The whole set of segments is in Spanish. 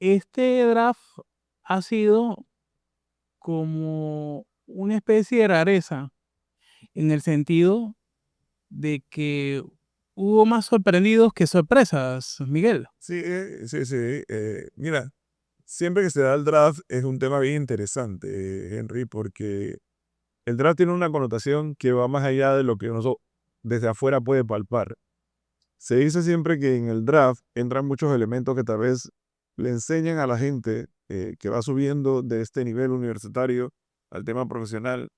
este draft ha sido como una especie de rareza en el sentido de que hubo más sorprendidos que sorpresas, Miguel. Sí, sí, sí. Mira, siempre que se da el draft es un tema bien interesante, Henry, porque el draft tiene una connotación que va más allá de lo que uno desde afuera puede palpar. Se dice siempre que en el draft entran muchos elementos que tal vez le enseñan a la gente que va subiendo de este nivel universitario al tema profesional,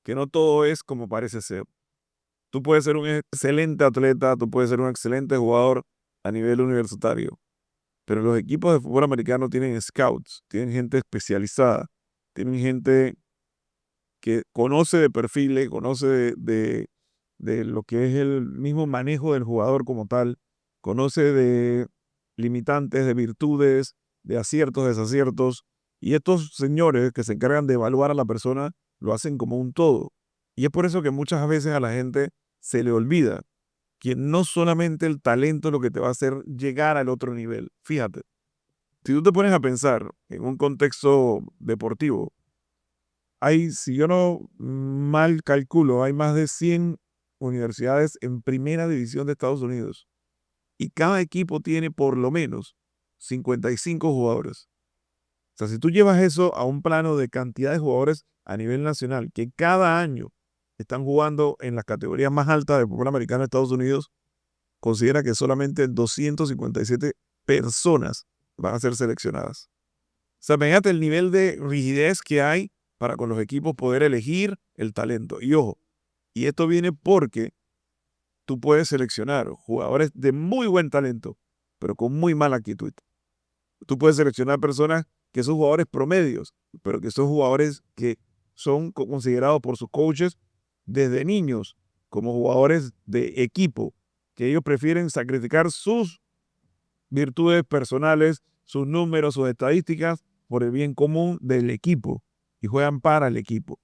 que no todo es como parece ser. Tú puedes ser un excelente atleta, tú puedes ser un excelente jugador a nivel universitario, pero los equipos de fútbol americano tienen scouts, tienen gente especializada, tienen gente que conoce de perfiles, conoce de lo que es el mismo manejo del jugador como tal, conoce de limitantes, de virtudes, de aciertos, desaciertos, y estos señores que se encargan de evaluar a la persona lo hacen como un todo. Y es por eso que muchas veces a la gente se le olvida que no solamente el talento es lo que te va a hacer llegar al otro nivel. Fíjate, si tú te pones a pensar en un contexto deportivo, si yo no mal calculo, hay más de 100 universidades en primera división de Estados Unidos y cada equipo tiene por lo menos 55 jugadores. O sea, si tú llevas eso a un plano de cantidad de jugadores a nivel nacional que cada año están jugando en las categorías más altas del fútbol americano de Estados Unidos, considera que solamente 257 personas van a ser seleccionadas. O sea, imagínate el nivel de rigidez que hay para con los equipos poder elegir el talento. Y ojo, y esto viene porque tú puedes seleccionar jugadores de muy buen talento, pero con muy mala actitud. Tú puedes seleccionar personas que son jugadores promedios, pero que son jugadores que son considerados por sus coaches desde niños como jugadores de equipo, que ellos prefieren sacrificar sus virtudes personales, sus números, sus estadísticas por el bien común del equipo y juegan para el equipo.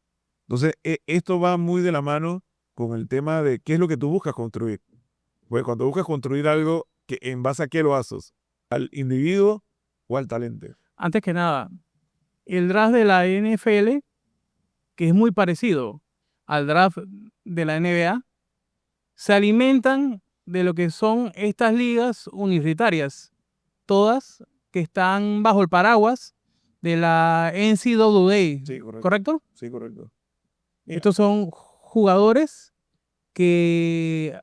Entonces, esto va muy de la mano con el tema de qué es lo que tú buscas construir. Pues cuando buscas construir algo, ¿en base a qué lo haces? ¿Al individuo o al talento? Antes que nada, el draft de la NFL, que es muy parecido al draft de la NBA, se alimentan de lo que son estas ligas universitarias, todas que están bajo el paraguas de la Sí, NCAA, correcto. ¿correcto? Sí, correcto. Mira, Estos son jugadores que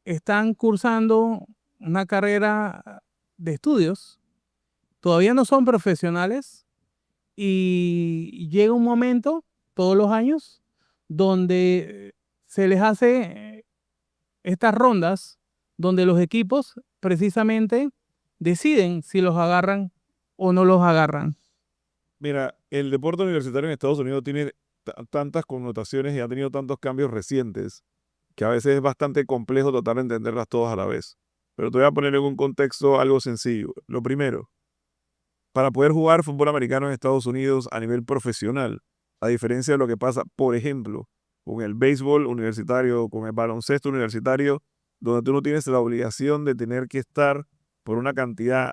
están cursando una carrera de estudios, todavía no son profesionales y llega un momento todos los años donde se les hace estas rondas donde los equipos precisamente deciden si los agarran o no los agarran. mira, el deporte universitario en Estados Unidos tiene tantas connotaciones y ha tenido tantos cambios recientes que a veces es bastante complejo tratar de entenderlas todas a la vez. Pero te voy a poner en un contexto algo sencillo. Lo primero, para poder jugar fútbol americano en Estados Unidos a nivel profesional, a diferencia de lo que pasa, por ejemplo, con el béisbol universitario, con el baloncesto universitario, donde tú no tienes la obligación de tener que estar por una cantidad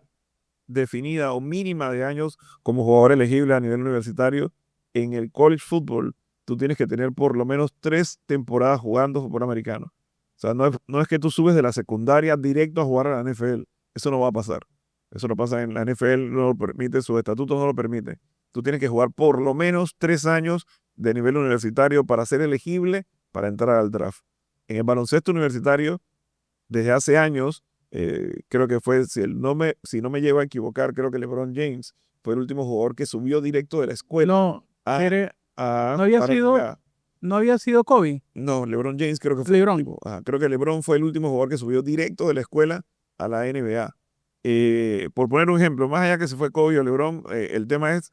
definida o mínima de años como jugador elegible a nivel universitario, en el college football tú tienes que tener por lo menos 3 temporadas jugando fútbol americano. O sea, no es que tú subes de la secundaria directo a jugar a la NFL. Eso no va a pasar. Eso no pasa en la NFL, no lo permite, sus estatutos no lo permiten. Tú tienes que jugar por lo menos 3 años de nivel universitario para ser elegible para entrar al draft. En el baloncesto universitario, desde hace años, creo que fue, si no me llevo a equivocar, creo que LeBron James fue el último jugador que subió directo de la escuela No, a, pero a, no había a la sido, NBA. no había sido Kobe, No, LeBron James creo que fue el LeBron. último. Ajá, creo que LeBron fue el último jugador que subió directo de la escuela a la NBA. Por poner un ejemplo, más allá que se fue Kobe o LeBron, el tema es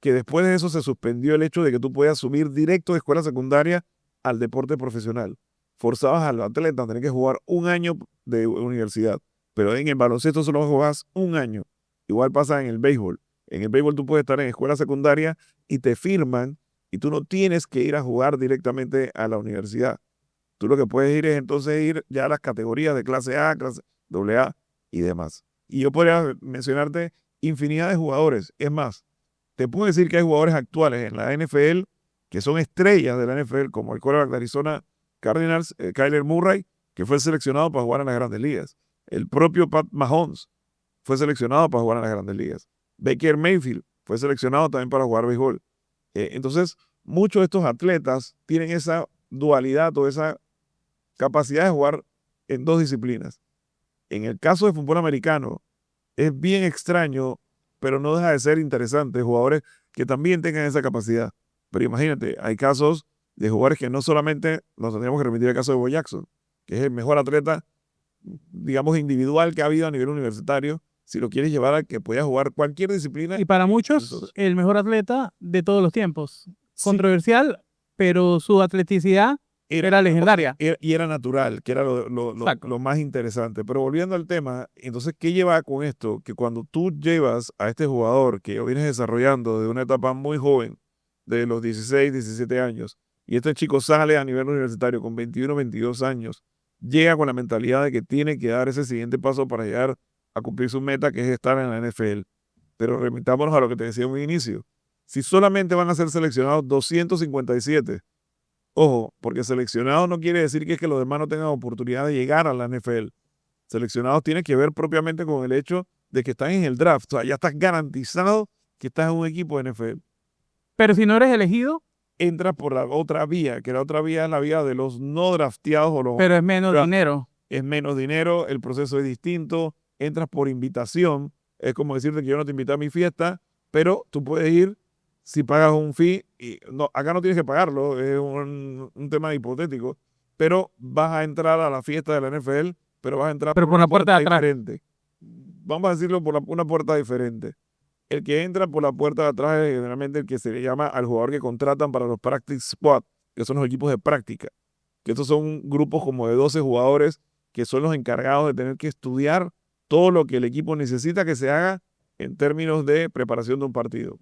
que después de eso se suspendió el hecho de que tú podías subir directo de escuela secundaria al deporte profesional. Forzabas al atleta a tener que jugar un año de universidad, pero en el baloncesto solo jugás un año. Igual pasa en el béisbol. En el béisbol tú puedes estar en escuela secundaria y te firman y tú no tienes que ir a jugar directamente a la universidad. Tú lo que puedes ir es entonces ir ya a las categorías de clase A, clase AA y demás. Y yo podría mencionarte infinidad de jugadores. Es más, te puedo decir que hay jugadores actuales en la NFL que son estrellas de la NFL, como el quarterback de Arizona Cardinals, Kyler Murray, que fue seleccionado para jugar en las Grandes Ligas. El propio Pat Mahomes fue seleccionado para jugar en las Grandes Ligas. Baker Mayfield fue seleccionado también para jugar béisbol. Entonces, muchos de estos atletas tienen esa dualidad o esa capacidad de jugar en dos disciplinas. En el caso de fútbol americano, es bien extraño, pero no deja de ser interesante, jugadores que también tengan esa capacidad. Pero imagínate, hay casos de jugadores que no solamente nos tendríamos que remitir al caso de Bo Jackson, que es el mejor atleta, digamos, individual que ha habido a nivel universitario, si lo quieres llevar a que pueda jugar cualquier disciplina. Y para muchos, Entonces, el mejor atleta de todos los tiempos. sí, Controversial, pero su atleticidad era legendaria. y era natural, que era Exacto. lo más interesante. Pero volviendo al tema, entonces, ¿qué lleva con esto? Que cuando tú llevas a este jugador que vienes desarrollando de una etapa muy joven, de los 16, 17 años, y este chico sale a nivel universitario con 21, 22 años, llega con la mentalidad de que tiene que dar ese siguiente paso para llegar a cumplir su meta, que es estar en la NFL. Pero remitámonos a lo que te decía en un inicio. Si solamente van a ser seleccionados 257, ojo, porque seleccionados no quiere decir que es que los demás no tengan oportunidad de llegar a la NFL. Seleccionados tiene que ver propiamente con el hecho de que están en el draft. O sea, ya estás garantizado que estás en un equipo de NFL. Pero si no eres elegido, Entras por la otra vía, que la otra vía es la vía de los no drafteados o los... pero es menos dinero. Es menos dinero, el proceso es distinto, entras por invitación. Es como decirte que yo no te invité a mi fiesta, pero tú puedes ir si pagas un fee. Y no, acá no tienes que pagarlo, es un tema hipotético, pero vas a entrar a la fiesta de la NFL, pero vas a entrar Pero por la puerta de atrás. diferente. Vamos a decirlo por una puerta diferente. El que entra por la puerta de atrás es generalmente el que se le llama al jugador que contratan para los practice squad, que son los equipos de práctica. Que estos son grupos como de 12 jugadores que son los encargados de tener que estudiar todo lo que el equipo necesita que se haga en términos de preparación de un partido.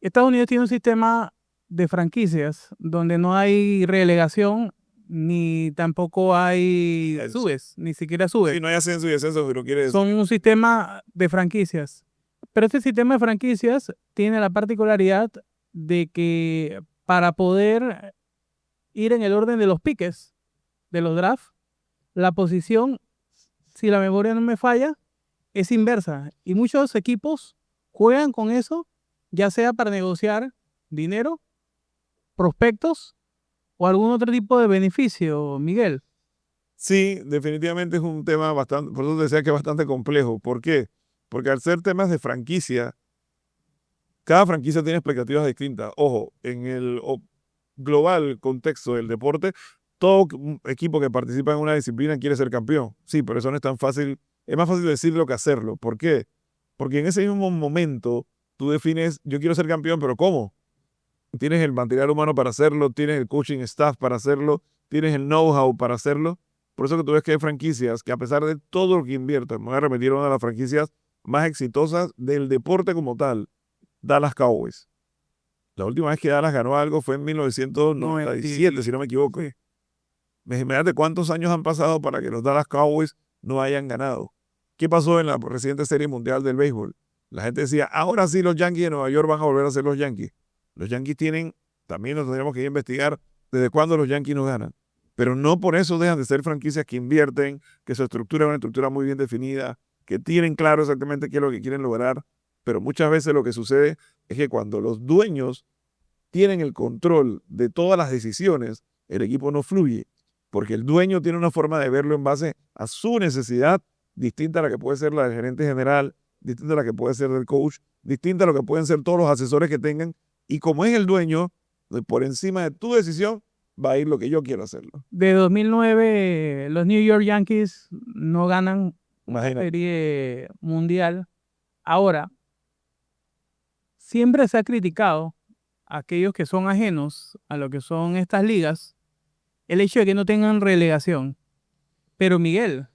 Estados Unidos tiene un sistema de franquicias donde no hay relegación ni tampoco hay subes, ni siquiera subes. Sí, no hay ascenso y descenso, pero quiere decir. Son un sistema de franquicias. Pero este sistema de franquicias tiene la particularidad de que para poder ir en el orden de los piques de los drafts, la posición, si la memoria no me falla, es inversa. Y muchos equipos juegan con eso, ya sea para negociar dinero, prospectos o algún otro tipo de beneficio, Miguel. Sí, definitivamente es un tema bastante, por eso te decía que es bastante complejo. ¿Por qué? Porque al ser temas de franquicia, cada franquicia tiene expectativas distintas. Ojo, en el global contexto del deporte, todo equipo que participa en una disciplina quiere ser campeón. Sí, pero eso no es tan fácil. Es más fácil decirlo que hacerlo. ¿Por qué? Porque en ese mismo momento tú defines, yo quiero ser campeón, pero ¿cómo? Tienes el material humano para hacerlo, tienes el coaching staff para hacerlo, tienes el know-how para hacerlo. Por eso que tú ves que hay franquicias que a pesar de todo lo que invierten, me voy a repetir a una de las franquicias más exitosas del deporte como tal, Dallas Cowboys. La última vez que Dallas ganó algo fue en 1997, si no me equivoco. Imagínate cuántos años han pasado para que los Dallas Cowboys no hayan ganado. ¿Qué pasó en la reciente Serie Mundial del Béisbol? La gente decía, ahora sí los Yankees de Nueva York van a volver a ser los Yankees. Los Yankees tienen, también nos tendríamos que ir a investigar desde cuándo los Yankees no ganan. Pero no por eso dejan de ser franquicias que invierten, que su estructura es una estructura muy bien definida, que tienen claro exactamente qué es lo que quieren lograr. Pero muchas veces lo que sucede es que cuando los dueños tienen el control de todas las decisiones, el equipo no fluye, porque el dueño tiene una forma de verlo en base a su necesidad, distinta a la que puede ser la del gerente general, distinta a la que puede ser del coach, distinta a lo que pueden ser todos los asesores que tengan, y como es el dueño, por encima de tu decisión, va a ir lo que yo quiero hacerlo. De 2009, los New York Yankees no ganan una Imagínate. serie mundial. Ahora, siempre se ha criticado a aquellos que son ajenos a lo que son estas ligas, el hecho de que no tengan relegación. Pero Miguel,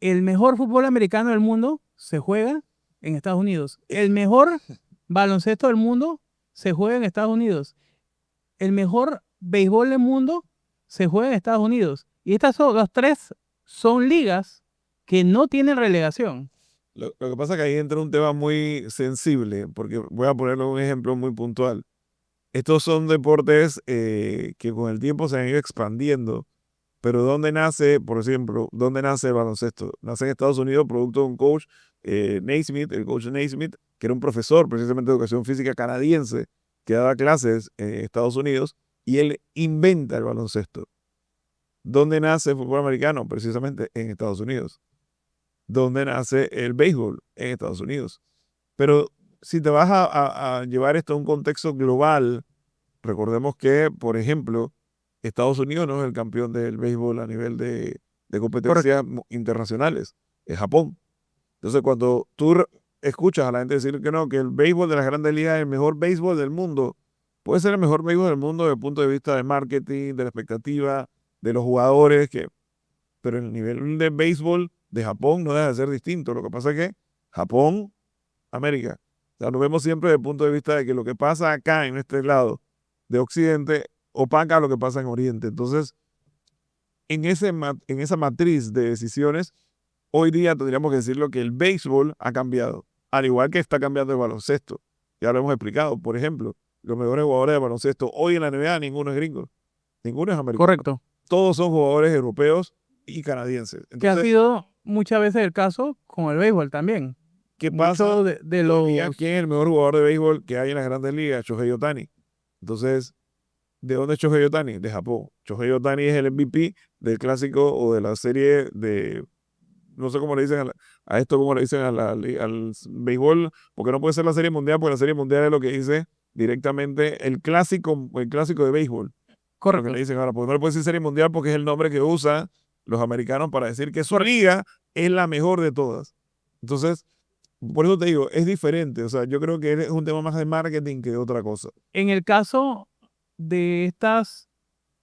el mejor fútbol americano del mundo se juega en Estados Unidos. El mejor baloncesto del mundo se juega en Estados Unidos. El mejor béisbol del mundo se juega en Estados Unidos. Y estas son las tres son ligas que no tienen relegación. Lo que pasa es que ahí entra un tema muy sensible, porque voy a ponerle un ejemplo muy puntual. Estos son deportes que con el tiempo se han ido expandiendo, pero ¿dónde nace, por ejemplo, dónde nace el baloncesto? Nace en Estados Unidos producto de un coach, Naismith, el coach Naismith, que era un profesor precisamente de educación física canadiense, que daba clases en Estados Unidos, y él inventa el baloncesto. ¿Dónde nace el fútbol americano? Precisamente en Estados Unidos. ¿Dónde nace el béisbol? En Estados Unidos. Pero si te vas a llevar esto a un contexto global, recordemos que, por ejemplo, Estados Unidos no es el campeón del béisbol a nivel de Correcto. competencias internacionales, es Japón. Entonces, cuando tú escuchas a la gente decir que no, que el béisbol de las grandes ligas es el mejor béisbol del mundo, puede ser el mejor béisbol del mundo desde el punto de vista del marketing, de la expectativa, de los jugadores, pero el nivel de béisbol de Japón no deja de ser distinto. Lo que pasa es que Japón, América. O sea, lo vemos siempre desde el punto de vista de que lo que pasa acá en este lado de Occidente opaca lo que pasa en Oriente. Entonces, en esa matriz de decisiones, hoy día tendríamos que decirlo que el béisbol ha cambiado, al igual que está cambiando el baloncesto. Ya lo hemos explicado. Por ejemplo, los mejores jugadores de baloncesto hoy en la NBA, ninguno es gringo, ninguno es americano. Correcto. Todos son jugadores europeos y canadienses. Que ha Entonces, sido muchas veces el caso con el béisbol también. ¿qué pasa Muchos de hoy día? los... ¿Quién es el mejor jugador de béisbol que hay en las grandes ligas? Shohei Ohtani. Entonces, ¿de dónde es Shohei Ohtani? De Japón. Shohei Ohtani es el MVP del clásico o de la serie de, no sé cómo le dicen a esto, cómo le dicen al béisbol, porque no puede ser la serie mundial, porque la serie mundial es lo que dice directamente el clásico de béisbol. Lo que le Correcto. dicen ahora, porque no le puede decir serie mundial porque es el nombre que usan los americanos para decir que su liga es la mejor de todas. Entonces, por eso te digo, es diferente. O sea, yo creo que es un tema más de marketing que de otra cosa. En el caso de estos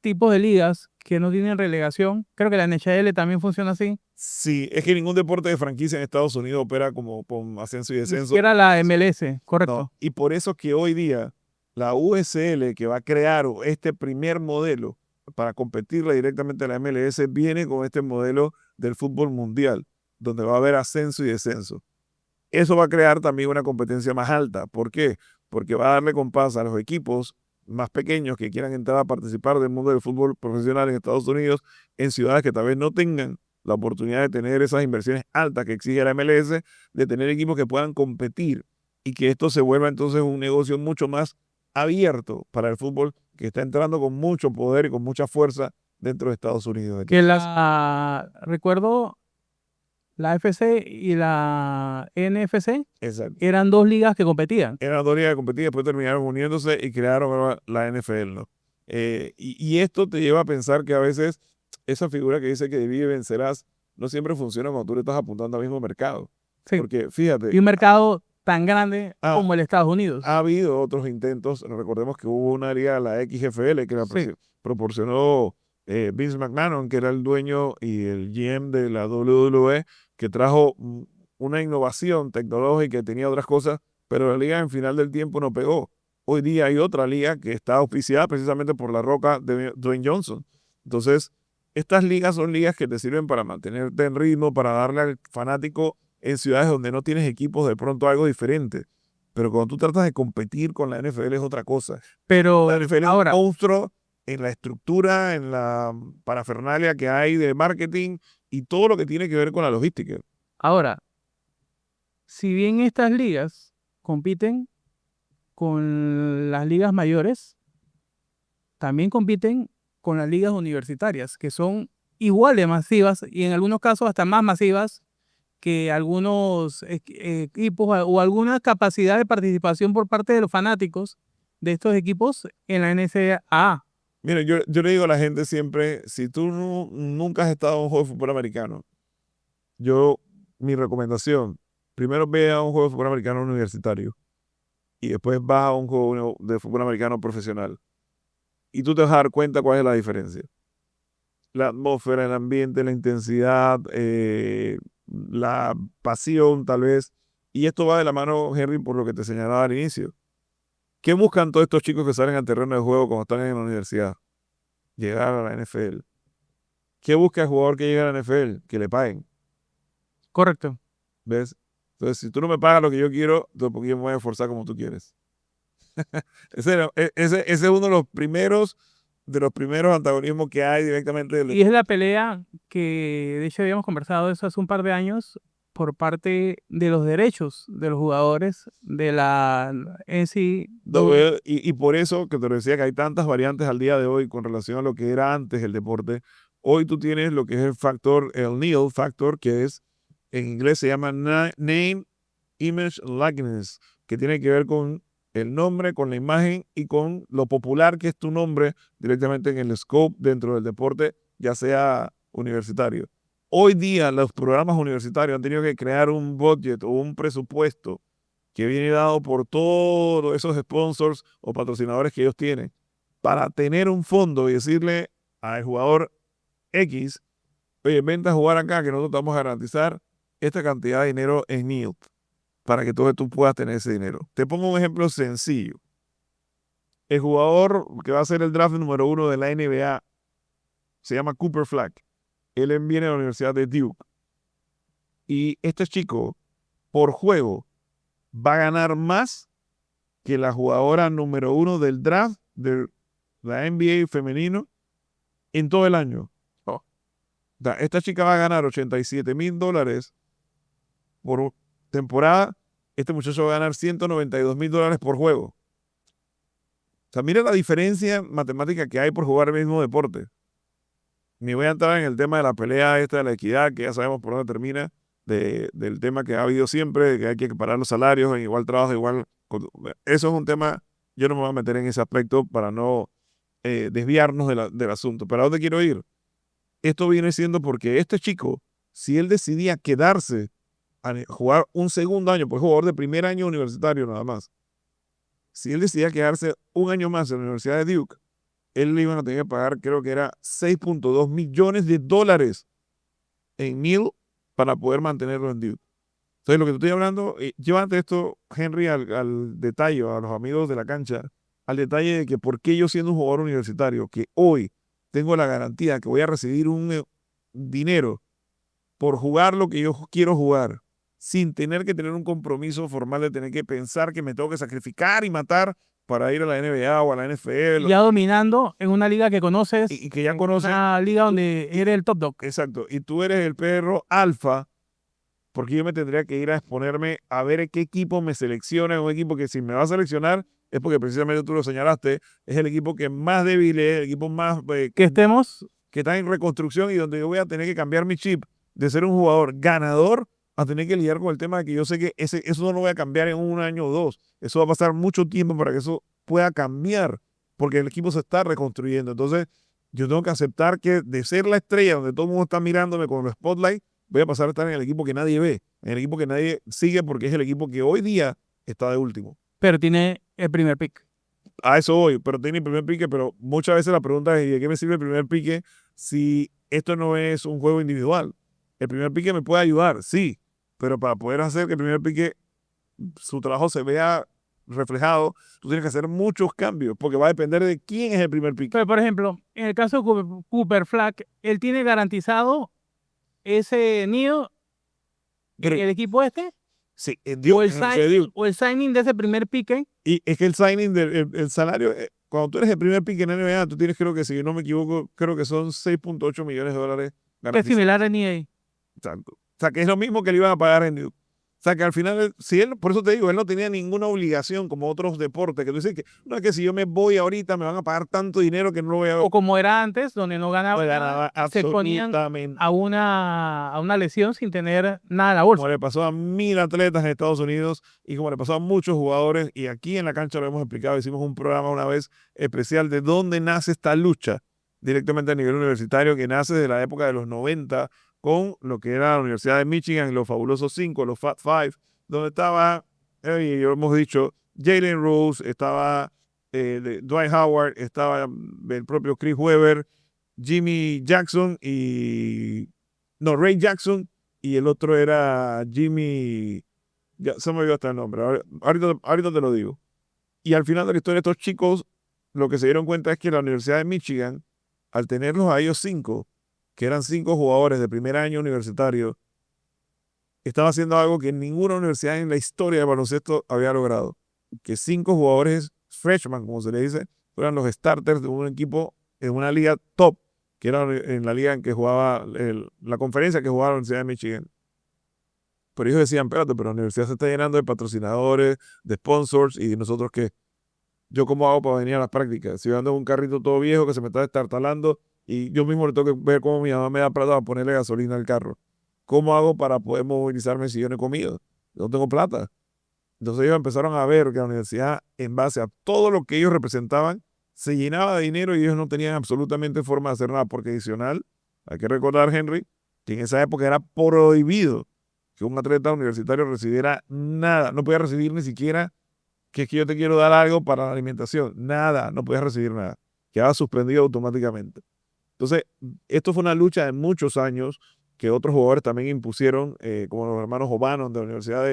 tipos de ligas que no tienen relegación, creo que la NHL también funciona así. Sí, es que ningún deporte de franquicia en Estados Unidos opera como con ascenso y Ni descenso. siquiera la MLS, No, correcto. y por eso que hoy día la USL que va a crear este primer modelo para competirle directamente a la MLS viene con este modelo del fútbol mundial, donde va a haber ascenso y descenso. Eso va a crear también una competencia más alta. ¿Por qué? Porque va a darle compás a los equipos más pequeños que quieran entrar a participar del mundo del fútbol profesional en Estados Unidos, en ciudades que tal vez no tengan la oportunidad de tener esas inversiones altas que exige la MLS, de tener equipos que puedan competir y que esto se vuelva entonces un negocio mucho más abierto para el fútbol que está entrando con mucho poder y con mucha fuerza dentro de Estados Unidos. Que recuerdo, la FC y la NFC Exacto. eran dos ligas que competían. Eran dos ligas que competían, después terminaron uniéndose y crearon ahora la NFL, ¿no? Y esto te lleva a pensar que a veces esa figura que dice que divide y vencerás no siempre funciona cuando tú le estás apuntando al mismo mercado. Sí. Porque fíjate, Y un mercado tan grande ha, como el Estados Unidos. ha habido otros intentos. Recordemos que hubo una liga, la XFL, que la Sí. proporcionó Vince McMahon, que era el dueño y el GM de la WWE, que trajo una innovación tecnológica y tenía otras cosas, pero la liga en final del tiempo no pegó. Hoy día hay otra liga que está auspiciada precisamente por la roca de Dwayne Johnson. Entonces, estas ligas son ligas que te sirven para mantenerte en ritmo, para darle al fanático en ciudades donde no tienes equipos de pronto algo diferente. Pero cuando tú tratas de competir con la NFL es otra cosa. La Pero NFL es un ahora, monstruo en la estructura, en la parafernalia que hay de marketing y todo lo que tiene que ver con la logística. ahora, si bien estas ligas compiten con las ligas mayores, también compiten con las ligas universitarias, que son igual de masivas y en algunos casos hasta más masivas que algunos equipos o alguna capacidad de participación por parte de los fanáticos de estos equipos en la NCAA. Mira, yo le digo a la gente siempre, si tú nunca has estado en un juego de fútbol americano, yo, mi recomendación, primero ve a un juego de fútbol americano universitario y después vas a un juego de fútbol americano profesional. Y tú te vas a dar cuenta cuál es la diferencia. La atmósfera, el ambiente, la intensidad, la pasión tal vez. Y esto va de la mano, Henry, por lo que te señalaba al inicio. ¿Qué buscan todos estos chicos que salen al terreno de juego cuando están en la universidad? Llegar a la NFL. ¿Qué busca el jugador que llega a la NFL? Que le paguen. Correcto. ¿Ves? Entonces, si tú no me pagas lo que yo quiero, entonces ¿por qué yo me voy a esforzar como tú quieres? Ese es uno de los primeros antagonismos que hay directamente Y es la pelea que, de hecho, habíamos conversado eso hace un par de años por parte de los derechos de los jugadores de la NCAA. y por eso que te lo decía que hay tantas variantes al día de hoy con relación a lo que era antes el deporte. Hoy tú tienes lo que es el factor, el NIL factor, que es, en inglés se llama Name, Image, Likeness, que tiene que ver con el nombre, con la imagen y con lo popular que es tu nombre directamente en el scope dentro del deporte, ya sea universitario. Hoy día los programas universitarios han tenido que crear un budget o un presupuesto que viene dado por todos esos sponsors o patrocinadores que ellos tienen para tener un fondo y decirle al jugador X, oye, vente a jugar acá que nosotros te vamos a garantizar esta cantidad de dinero en NIL para que tú puedas tener ese dinero. Te pongo un ejemplo sencillo. El jugador que va a ser el draft número 1 de la NBA se llama Cooper Flag. Él viene de la Universidad de Duke. Y este chico, por juego, va a ganar más que la jugadora número 1 del draft de la NBA femenino en todo el año. O sea, esta chica va a ganar $87,000 por temporada. Este muchacho va a ganar $192,000 por juego. O sea, mira la diferencia matemática que hay por jugar el mismo deporte. Ni voy a entrar en el tema de la pelea esta de la equidad, que ya sabemos por dónde termina, del tema que ha habido siempre, de que hay que equiparar los salarios en igual trabajo, igual. Eso es un tema, yo no me voy a meter en ese aspecto para no desviarnos del asunto. Pero ¿a dónde quiero ir? Esto viene siendo porque este chico, si él decidía quedarse a jugar un segundo año, pues jugador de primer año universitario nada más, si él decidía quedarse un año más en la Universidad de Duke, él le iban a tener que pagar, creo que era $6.2 millones en NIL para poder mantenerlo en Duke. Entonces, lo que te estoy hablando, llévate esto, Henry, al detalle, a los amigos de la cancha, al detalle de que por qué yo siendo un jugador universitario, que hoy tengo la garantía que voy a recibir un dinero por jugar lo que yo quiero jugar, sin tener que tener un compromiso formal de tener que pensar que me tengo que sacrificar y matar para ir a la NBA o a la NFL, Ya dominando en una liga que conoces, y que ya conoces. una liga donde eres el top dog. Exacto, y tú eres el perro alfa, porque yo me tendría que ir a exponerme a ver qué equipo me selecciona, un equipo que si me va a seleccionar es porque precisamente tú lo señalaste, es el equipo que más débil es, el equipo más Que estemos, que está en reconstrucción y donde yo voy a tener que cambiar mi chip de ser un jugador ganador a tener que lidiar con el tema de que yo sé que eso no lo voy a cambiar en un año o dos. Eso va a pasar mucho tiempo para que eso pueda cambiar, porque el equipo se está reconstruyendo. Entonces, yo tengo que aceptar que de ser la estrella donde todo el mundo está mirándome con los spotlight, voy a pasar a estar en el equipo que nadie ve, en el equipo que nadie sigue, porque es el equipo que hoy día está de último. pero tiene el primer pick. A eso voy, pero tiene el primer pique, pero muchas veces la pregunta es, ¿y de qué me sirve el primer pique si esto no es un juego individual? El primer pique me puede ayudar, sí, pero para poder hacer que el primer pique, su trabajo se vea reflejado, tú tienes que hacer muchos cambios, porque va a depender de quién es el primer pique. Pero, por ejemplo, en el caso de Cooper Flag, él tiene garantizado ese nido en el equipo este, Sí, o el signing de ese primer pique, y es que el signing el salario, cuando tú eres el primer pique en la NBA, tú tienes, creo que si no me equivoco, creo que son $6.8 millones que es garantizados. similar a NIA. Exacto. O sea, que es lo mismo que le iban a pagar en Duke. O sea, que al final, si él, por eso te digo, él no tenía ninguna obligación como otros deportes, que tú dices que no es que si yo me voy ahorita me van a pagar tanto dinero que no lo voy a... O como era antes, donde no ganaba, No ganaba se ponían absolutamente. a una lesión sin tener nada en la bolsa. Como le pasó a 1,000 atletas en Estados Unidos y como le pasó a muchos jugadores, y aquí en la cancha lo hemos explicado, hicimos un programa una vez especial de dónde nace esta lucha directamente a nivel universitario, que nace de la época de los 90 con lo que era la Universidad de Michigan, los fabulosos 5, los Fat Five, donde estaba, y lo hemos dicho, Jalen Rose, estaba Dwight Howard, estaba el propio Chris Webber, Jimmy Jackson Ray Jackson, y el otro era Jimmy, ya se me olvidó hasta el nombre, ahorita te lo digo. Y al final de la historia, estos chicos, lo que se dieron cuenta es que la Universidad de Michigan, al tenerlos a ellos 5, que eran 5 jugadores de primer año universitario, estaba haciendo algo que ninguna universidad en la historia de baloncesto había logrado. Que 5 jugadores freshman, como se le dice, fueran los starters de un equipo en una liga top, que era en la liga en que jugaba, la conferencia que jugaba la Universidad de Michigan. Pero ellos decían, espérate, pero la universidad se está llenando de patrocinadores, de sponsors, y nosotros qué. ¿Yo cómo hago para venir a las prácticas? Si yo ando en un carrito todo viejo que se me está destartalando y yo mismo le tengo que ver cómo mi mamá me da plata para ponerle gasolina al carro. ¿Cómo hago para poder movilizarme si yo no he comido? Yo no tengo plata. Entonces ellos empezaron a ver que la universidad, en base a todo lo que ellos representaban, se llenaba de dinero y ellos no tenían absolutamente forma de hacer nada, porque adicional, hay que recordar, Henry, que en esa época era prohibido que un atleta universitario recibiera nada, no podía recibir ni siquiera que es que yo te quiero dar algo para la alimentación, nada, no podías recibir nada, quedaba suspendido automáticamente. Entonces, esto fue una lucha de muchos años que otros jugadores también impusieron, como los hermanos O'Bannon de la Universidad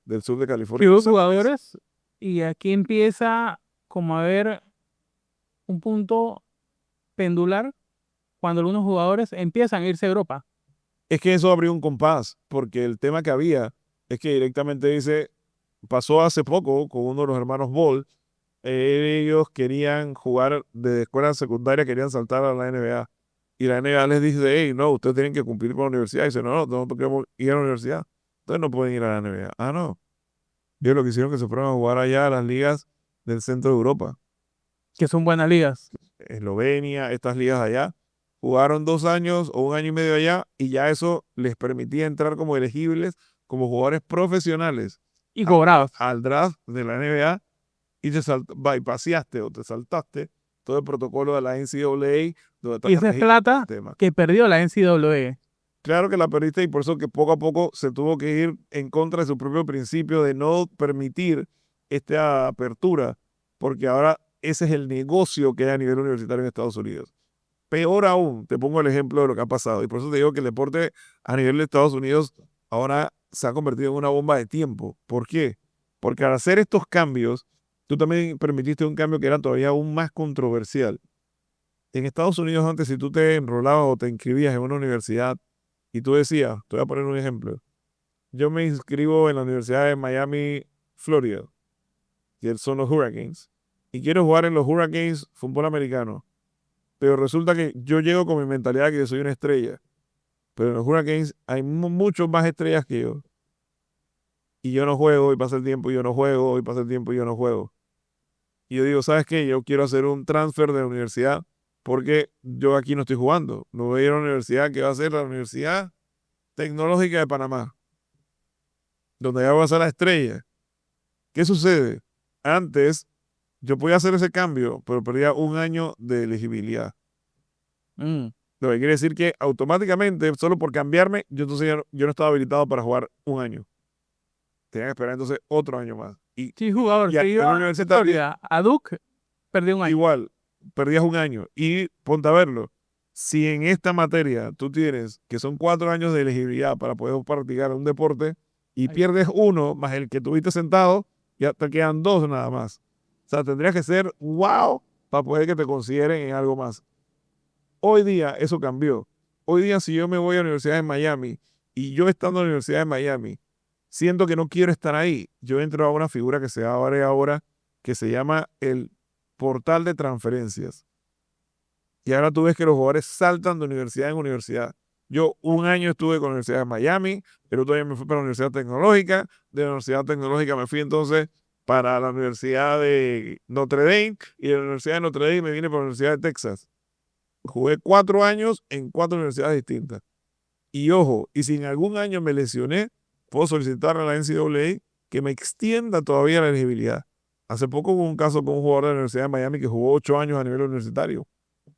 del Sur de California. Que hubo jugadores y aquí empieza como a haber un punto pendular cuando algunos jugadores empiezan a irse a Europa. Es que eso abrió un compás, porque el tema que había es que directamente dice, pasó hace poco con uno de los hermanos Ball, ellos querían jugar de escuela secundaria, querían saltar a la NBA. Y la NBA les dice, hey, no, ustedes tienen que cumplir con la universidad. Y dice, no, no queremos ir a la universidad. Entonces no pueden ir a la NBA. Ah, no. Ellos lo que hicieron que se fueron a jugar allá a las ligas del centro de Europa. Que son buenas ligas. Eslovenia, estas ligas allá. Jugaron 2 años o 1 año y medio allá y ya eso les permitía entrar como elegibles, como jugadores profesionales Y cobrados. al draft de la NBA y te bypaseaste o te saltaste todo el protocolo de la NCAA. Y esa es plata que perdió la NCAA. Claro que la perdiste y por eso que poco a poco se tuvo que ir en contra de su propio principio de no permitir esta apertura, porque ahora ese es el negocio que hay a nivel universitario en Estados Unidos. Peor aún, te pongo el ejemplo de lo que ha pasado y por eso te digo que el deporte a nivel de Estados Unidos ahora se ha convertido en una bomba de tiempo. ¿Por qué? Porque al hacer estos cambios, tú también permitiste un cambio que era todavía aún más controversial. En Estados Unidos antes, si tú te enrolabas o te inscribías en una universidad y tú decías, te voy a poner un ejemplo, yo me inscribo en la Universidad de Miami, Florida, que son los Hurricanes, y quiero jugar en los Hurricanes fútbol americano, pero resulta que yo llego con mi mentalidad que yo soy una estrella, pero en los Hurricanes hay muchos más estrellas que yo, y yo no juego, y pasa el tiempo, y yo no juego, y pasa el tiempo, y yo no juego. Y yo digo, ¿sabes qué? Yo quiero hacer un transfer de la universidad porque yo aquí no estoy jugando. No voy a ir a la universidad que va a ser la Universidad Tecnológica de Panamá, donde ya voy a ser la estrella. ¿Qué sucede? Antes yo podía hacer ese cambio, pero perdía 1 año de elegibilidad. Lo que quiere decir que automáticamente, solo por cambiarme, yo entonces yo no estaba habilitado para jugar 1 año. Tenía que esperar entonces otro año más. Y, Sí, jugador que iba en la universidad Florida, a Duke, perdió 1 año. igual, perdías 1 año. Y ponte a verlo. Si en esta materia tú tienes que son 4 años de elegibilidad para poder practicar un deporte y pierdes 1 más el que tuviste sentado, ya te quedan 2 nada más. O sea, tendrías que ser wow para poder que te consideren en algo más. Hoy día eso cambió. Hoy día si yo me voy a la Universidad de Miami y yo estando en la Universidad de Miami, siento que no quiero estar ahí, yo entro a una figura que se abre ahora que se llama el portal de transferencias. Y ahora tú ves que los jugadores saltan de universidad en universidad. Yo 1 año estuve con la Universidad de Miami, el otro año me fui para la Universidad Tecnológica, de la Universidad Tecnológica me fui entonces para la Universidad de Notre Dame y de la Universidad de Notre Dame me vine para la Universidad de Texas. Jugué 4 años en 4 universidades distintas. Y ojo, y si en algún año me lesioné, puedo solicitar a la NCAA que me extienda todavía la elegibilidad. Hace poco hubo un caso con un jugador de la Universidad de Miami que jugó 8 años a nivel universitario,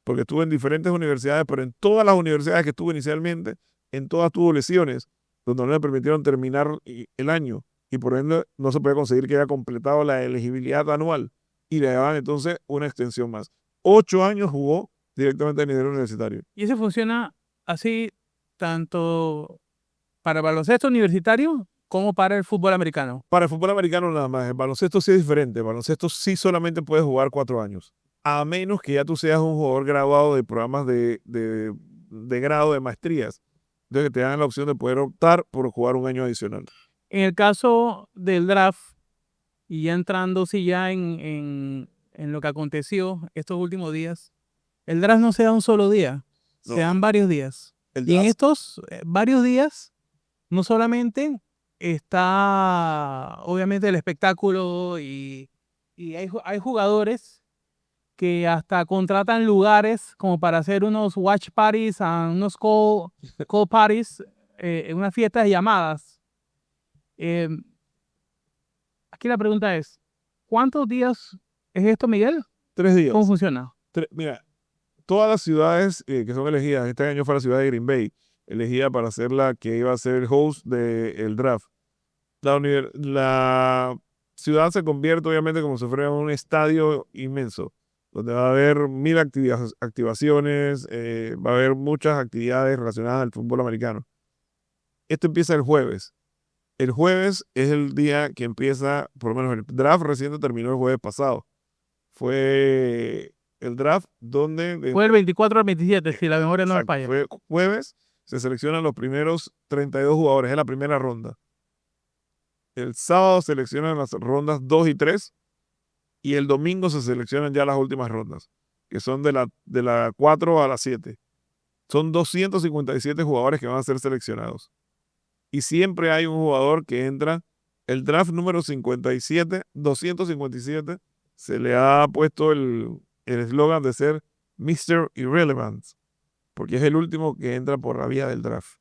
porque estuve en diferentes universidades, pero en todas las universidades que estuve inicialmente, en todas tuvo lesiones, donde no le permitieron terminar el año, y por ende no se podía conseguir que haya completado la elegibilidad anual, y le daban entonces una extensión más. 8 años jugó directamente a nivel universitario. Y eso funciona así tanto para el baloncesto universitario como para el fútbol americano. Para el fútbol americano nada más. El baloncesto sí es diferente. El baloncesto sí solamente puedes jugar 4 años. A menos que ya tú seas un jugador graduado de programas de grado de maestrías. Entonces te dan la opción de poder optar por jugar un año adicional. En el caso del draft, y ya entrando sí ya en lo que aconteció estos últimos días, el draft no se da un solo día, se No, dan varios días. el Y en draft, estos varios días, no solamente está obviamente el espectáculo y hay jugadores que hasta contratan lugares como para hacer unos watch parties, unos call parties, unas fiestas llamadas. Eh, Aquí la pregunta es, ¿cuántos días es esto, Miguel? 3 ¿Cómo días. funciona? Mira, todas las ciudades que son elegidas, este año fue la ciudad de Green Bay, elegida para ser la que iba a ser el host del draft. La ciudad se convierte obviamente como si fuera un estadio inmenso, donde va a haber mil activaciones, va a haber muchas actividades relacionadas al fútbol americano. Esto empieza el jueves. El jueves es el día que empieza, por lo menos el draft reciente terminó el jueves pasado. Fue el draft donde, Fue el 24 al 27, si la memoria no me exacto, falla. fue jueves, se seleccionan los primeros 32 jugadores, es la primera ronda. El sábado seleccionan las rondas 2 y 3 y el domingo se seleccionan ya las últimas rondas, que son de la 4 a la 7. Son 257 jugadores que van a ser seleccionados. Y siempre hay un jugador que entra. El draft número 57, 257, se le ha puesto el eslogan de ser Mr. Irrelevant, porque es el último que entra por la vía del draft.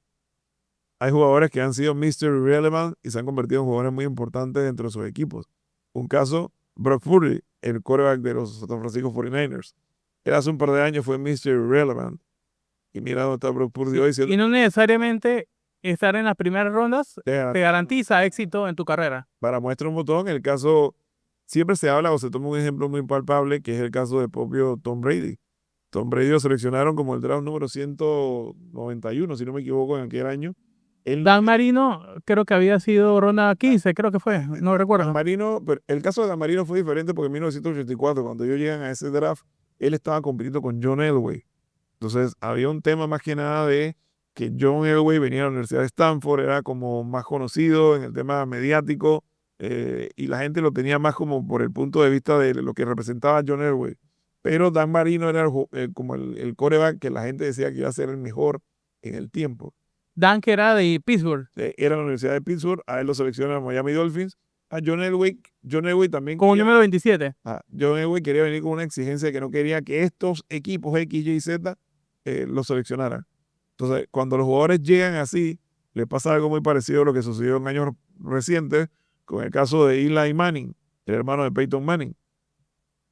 Hay jugadores que han sido Mr. Irrelevant y se han convertido en jugadores muy importantes dentro de sus equipos. Un caso, Brock Purdy, el quarterback de los San Francisco 49ers. Él hace un par de años fue Mr. Irrelevant. Y mira dónde está Brock Purdy Sí, hoy. y no necesariamente estar en las primeras rondas te Te garantiza éxito en tu carrera. Para muestra un botón, el caso, siempre se habla o se toma un ejemplo muy palpable, que es el caso del propio Tom Brady. Tom Brady lo seleccionaron como el draft número 191, si no me equivoco, en aquel año. Él, Dan Marino creo que había sido ronda 15, creo que fue, no Dan recuerdo. Marino, pero el caso de Dan Marino fue diferente porque en 1984, cuando ellos llegan a ese draft, él estaba compitiendo con John Elway. Entonces, había un tema más que nada de que John Elway venía a la Universidad de Stanford, era como más conocido en el tema mediático, y la gente lo tenía más como por el punto de vista de lo que representaba John Elway. Pero Dan Marino era como el quarterback que la gente decía que iba a ser el mejor en el tiempo. Dan que era de Pittsburgh, Era la Universidad de Pittsburgh, a él lo seleccionan Miami Dolphins. A John Elway también como quería, número 27. John Elway quería venir con una exigencia de que no quería que estos equipos X, Y, Z lo seleccionaran. Entonces, cuando los jugadores llegan así, le pasa algo muy parecido a lo que sucedió en años recientes con el caso de Eli Manning, el hermano de Peyton Manning.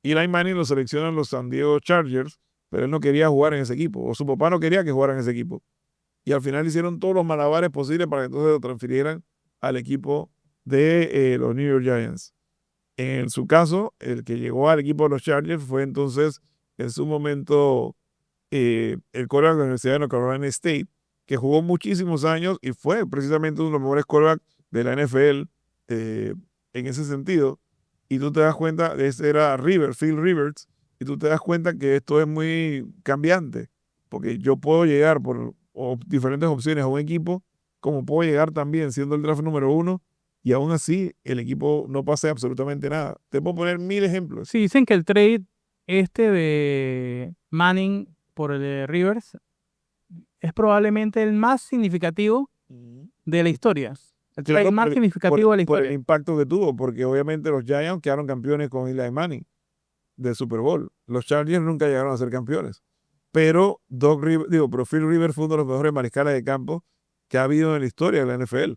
Eli Manning lo seleccionan los San Diego Chargers, pero él no quería jugar en ese equipo, o su papá no quería que jugara en ese equipo. Y al final hicieron todos los malabares posibles para que entonces lo transfirieran al equipo de los New York Giants. En su caso, el que llegó al equipo de los Chargers fue entonces, en su momento, el quarterback de la Universidad de North Carolina State, que jugó muchísimos años y fue precisamente uno de los mejores quarterbacks de la NFL en ese sentido. Y tú te das cuenta, ese era Phil Rivers, y tú te das cuenta que esto es muy cambiante, porque yo puedo llegar por diferentes opciones a un equipo, como puedo llegar también siendo el draft número 1, y aún así el equipo no pasa absolutamente nada. Te puedo poner 1000 ejemplos. Sí, dicen que el trade este de Manning por el de Rivers es probablemente el más significativo de la historia. El trade Claro, más significativo de la por el historia. impacto que tuvo, porque obviamente los Giants quedaron campeones con Eli Manning del Super Bowl. Los Chargers nunca llegaron a ser campeones. Pero pero Phil Rivers fue uno de los mejores mariscales de campo que ha habido en la historia de la NFL.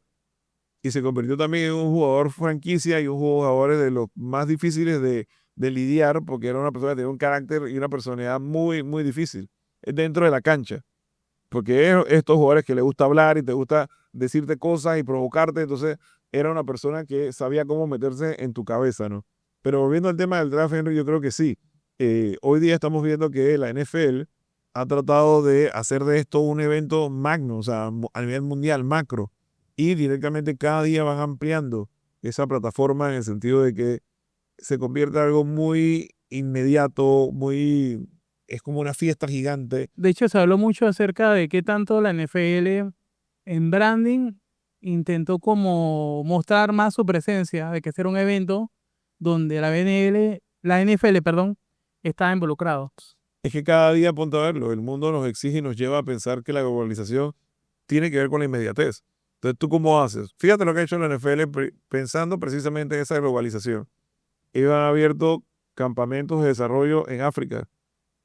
Y se convirtió también en un jugador franquicia y un jugador de los más difíciles de lidiar, porque era una persona que tenía un carácter y una personalidad muy, muy difícil dentro de la cancha. Porque estos jugadores que le gusta hablar y te gusta decirte cosas y provocarte, entonces era una persona que sabía cómo meterse en tu cabeza, ¿no? Pero volviendo al tema del draft, Henry, yo creo que sí. Hoy día estamos viendo que la NFL ha tratado de hacer de esto un evento magno, o sea, a nivel mundial, macro, y directamente cada día van ampliando esa plataforma en el sentido de que se convierte en algo muy inmediato, es como una fiesta gigante. De hecho, se habló mucho acerca de qué tanto la NFL en branding intentó como mostrar más su presencia de que este era un evento donde la NFL, perdón, estaba involucrado. Es que cada día, ponte a verlo, el mundo nos exige y nos lleva a pensar que la globalización tiene que ver con la inmediatez. Entonces, ¿tú cómo haces? Fíjate lo que ha hecho la NFL pensando precisamente en esa globalización. Ellos han abierto campamentos de desarrollo en África,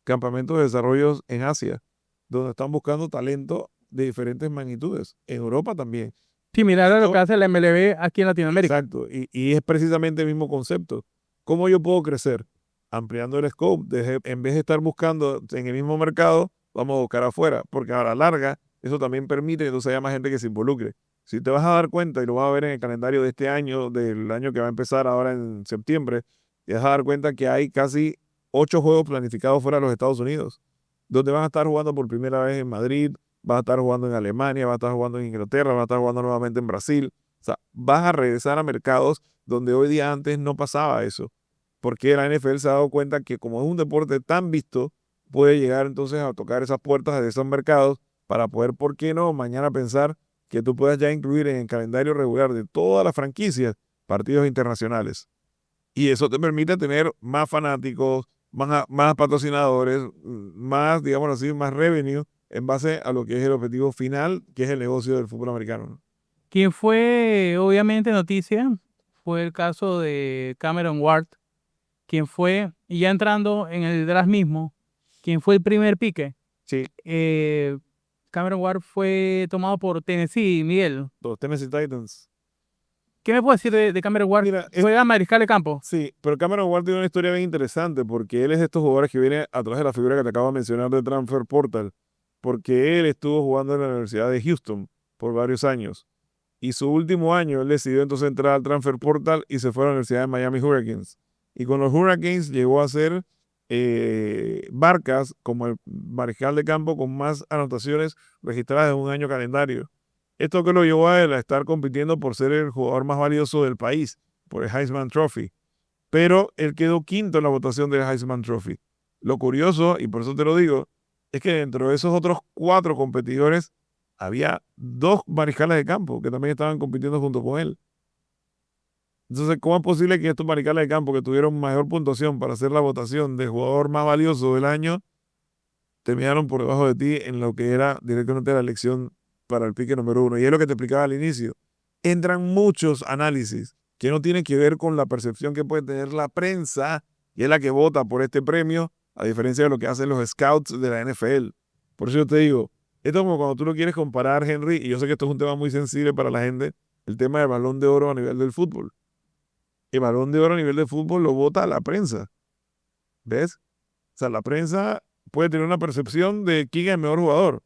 campamentos de desarrollo en Asia, donde están buscando talento de diferentes magnitudes. En Europa también. Similar a lo que Esto, hace la MLB aquí en Latinoamérica. exacto. Y es precisamente el mismo concepto. ¿Cómo yo puedo crecer? Ampliando el scope. En vez de estar buscando en el mismo mercado, vamos a buscar afuera. Porque a la larga, eso también permite que entonces haya más gente que se involucre. Si te vas a dar cuenta, y lo vas a ver en el calendario de este año, del año que va a empezar ahora en septiembre, te vas a dar cuenta que hay casi 8 juegos planificados fuera de los Estados Unidos, donde van a estar jugando por primera vez en Madrid, vas a estar jugando en Alemania, vas a estar jugando en Inglaterra, vas a estar jugando nuevamente en Brasil. O sea, vas a regresar a mercados donde hoy día antes no pasaba eso. Porque la NFL se ha dado cuenta que como es un deporte tan visto, puede llegar entonces a tocar esas puertas de esos mercados para poder, ¿por qué no? Mañana pensar que tú puedas ya incluir en el calendario regular de todas las franquicias partidos internacionales. Y eso te permite tener más fanáticos, más patrocinadores, más, digamos así, más revenue en base a lo que es el objetivo final, que es el negocio del fútbol americano, ¿no? Quien fue obviamente noticia fue el caso de Cameron Ward, quien fue, y ya entrando en el draft mismo, quien fue el primer pique. Sí, Cameron Ward fue tomado por Tennessee, Miguel. los Tennessee Titans. ¿Qué me puedes decir de Cameron Ward? Mira, Juega mariscal de campo. sí, pero Cameron Ward tiene una historia bien interesante porque él es de estos jugadores que viene a través de la figura que te acabo de mencionar de Transfer Portal, porque él estuvo jugando en la Universidad de Houston por varios años. Y su último año, él decidió entonces entrar al Transfer Portal y se fue a la Universidad de Miami Hurricanes. Y con los Hurricanes llegó a ser Barcas como el mariscal de campo con más anotaciones registradas en un año calendario. Esto que lo llevó a él a estar compitiendo por ser el jugador más valioso del país, por el Heisman Trophy. Pero él quedó quinto en la votación del Heisman Trophy. Lo curioso, y por eso te lo digo, es que dentro de esos otros 4 competidores había 2 mariscales de campo que también estaban compitiendo junto con él. Entonces, ¿cómo es posible que estos mariscales de campo que tuvieron mayor puntuación para hacer la votación de jugador más valioso del año terminaron por debajo de ti en lo que era directamente la elección para el pique número 1? Y es lo que te explicaba al inicio. Entran muchos análisis que no tienen que ver con la percepción que puede tener la prensa, y es la que vota por este premio, a diferencia de lo que hacen los scouts de la NFL. Por eso yo te digo, esto es como cuando tú lo quieres comparar, Henry, y yo sé que esto es un tema muy sensible para la gente, el tema del Balón de Oro a nivel del fútbol. El Balón de Oro a nivel del fútbol lo vota la prensa, ¿ves? O sea, la prensa puede tener una percepción de quién es el mejor jugador,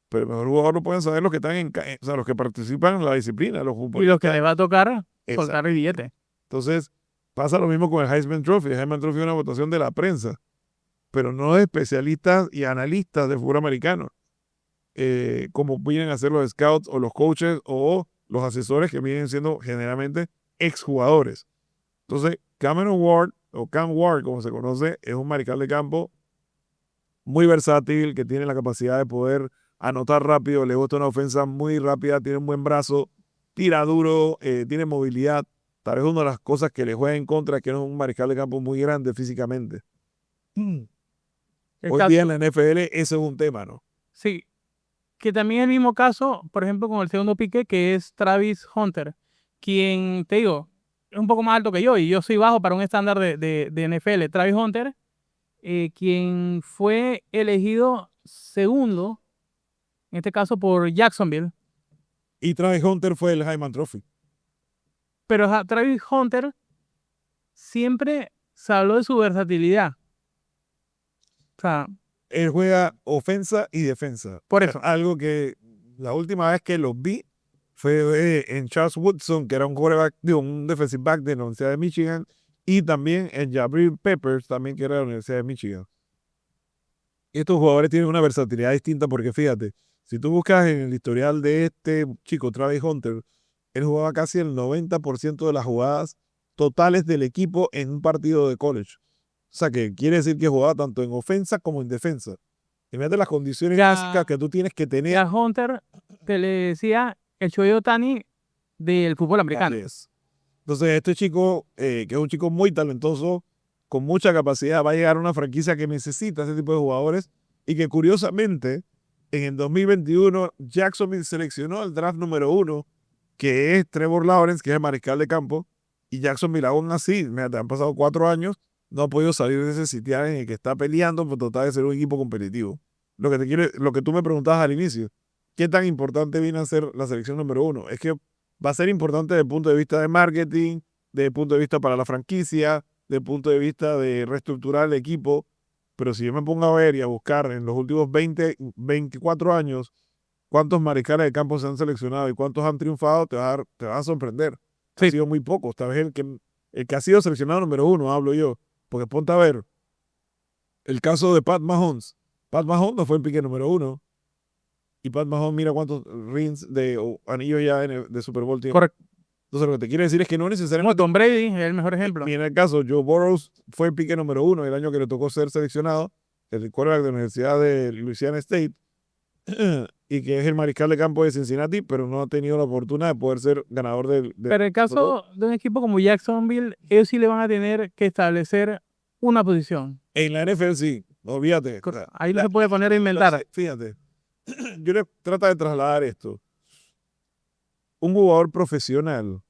pero el mejor jugador lo pueden saber los que están o sea, los que participan en la disciplina, los Y los que futbolistas. les va a tocar Exacto. soltar el billete. Entonces, pasa lo mismo con el Heisman Trophy. El Heisman Trophy es una votación de la prensa, pero no de especialistas y analistas de fútbol americano, como vienen a ser los scouts o los coaches o los asesores que vienen siendo generalmente exjugadores. Entonces, Cameron Ward, o Cam Ward, como se conoce, es un mariscal de campo muy versátil, que tiene la capacidad de poder anotar rápido, le gusta una ofensa muy rápida, tiene un buen brazo, tira duro, tiene movilidad. Tal vez una de las cosas que le juega en contra es que no es un mariscal de campo muy grande físicamente. Hoy día en la NFL ese es un tema, ¿no? Sí, que también es el mismo caso, por ejemplo, con el segundo pique, que es Travis Hunter, quien, te digo, es un poco más alto que yo, y yo soy bajo para un estándar de NFL. Travis Hunter, quien fue elegido segundo, en este caso por Jacksonville, Y Travis Hunter fue el Heisman Trophy. pero Travis Hunter siempre se habló de su versatilidad. O sea, Él juega ofensa y defensa. por eso. Algo que la última vez que lo vi fue en Charles Woodson, que era un quarterback, un defensive back de la Universidad de Michigan, y también en Jabril Peppers, también que era de la Universidad de Michigan. Estos jugadores tienen una versatilidad distinta porque fíjate, si tú buscas en el historial de este chico, Travis Hunter, él jugaba casi el 90% de las jugadas totales del equipo en un partido de college. O sea, que quiere decir que jugaba tanto en ofensa como en defensa. Imagínate las condiciones Ya- físicas que tú tienes que Y tener. a Hunter que le decía el Shohei Ohtani del fútbol americano. Así es. Entonces, este chico, que es un chico muy talentoso, con mucha capacidad, va a llegar a una franquicia que necesita ese tipo de jugadores y que curiosamente, en el 2021, Jacksonville seleccionó el draft número 1, que es Trevor Lawrence, que es el mariscal de campo, y Jacksonville aún así, mira, te han pasado 4 años, no ha podido salir de ese sitial en el que está peleando por tratar de ser un equipo competitivo. Lo que tú me preguntabas al inicio, ¿qué tan importante viene a ser la selección número 1? Es que va a ser importante desde el punto de vista de marketing, desde el punto de vista para la franquicia, desde el punto de vista de reestructurar el equipo. Pero si yo me pongo a ver y a buscar en los últimos 20, 24 años cuántos mariscales de campo se han seleccionado y cuántos han triunfado, te va a sorprender. Ha Sí. sido muy pocos. Tal vez el que ha sido seleccionado número 1, hablo yo. Porque ponte a ver el caso de Pat Mahomes. Pat Mahomes no fue el pique número 1. Y Pat Mahomes mira cuántos rings o anillos ya de Super Bowl tiene. Correcto. Entonces lo que te quiere decir es que no Como necesariamente. Tom Brady es el mejor ejemplo. Mira el caso, Joe Burrows fue el pique número 1 el año que le tocó ser seleccionado, el quarterback de la Universidad de Louisiana State, y que es el mariscal de campo de Cincinnati, pero no ha tenido la fortuna de poder ser ganador Pero en el caso de un equipo como Jacksonville, ellos sí le van a tener que establecer una posición. En la NFL sí, olvídate. O sea, Ahí no se puede poner a inventar. fíjate, yo le trato de trasladar esto. Un jugador profesional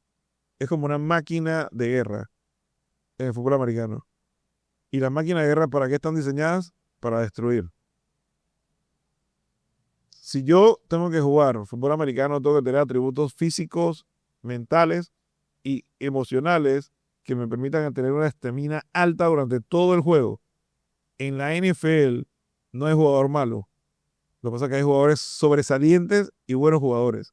es como una máquina de guerra en el fútbol americano. ¿Y las máquinas de guerra para qué están diseñadas? Para destruir. Si yo tengo que jugar fútbol americano, tengo que tener atributos físicos, mentales y emocionales que me permitan tener una estamina alta durante todo el juego. En la NFL no hay jugador malo. Lo que pasa es que hay jugadores sobresalientes y buenos jugadores.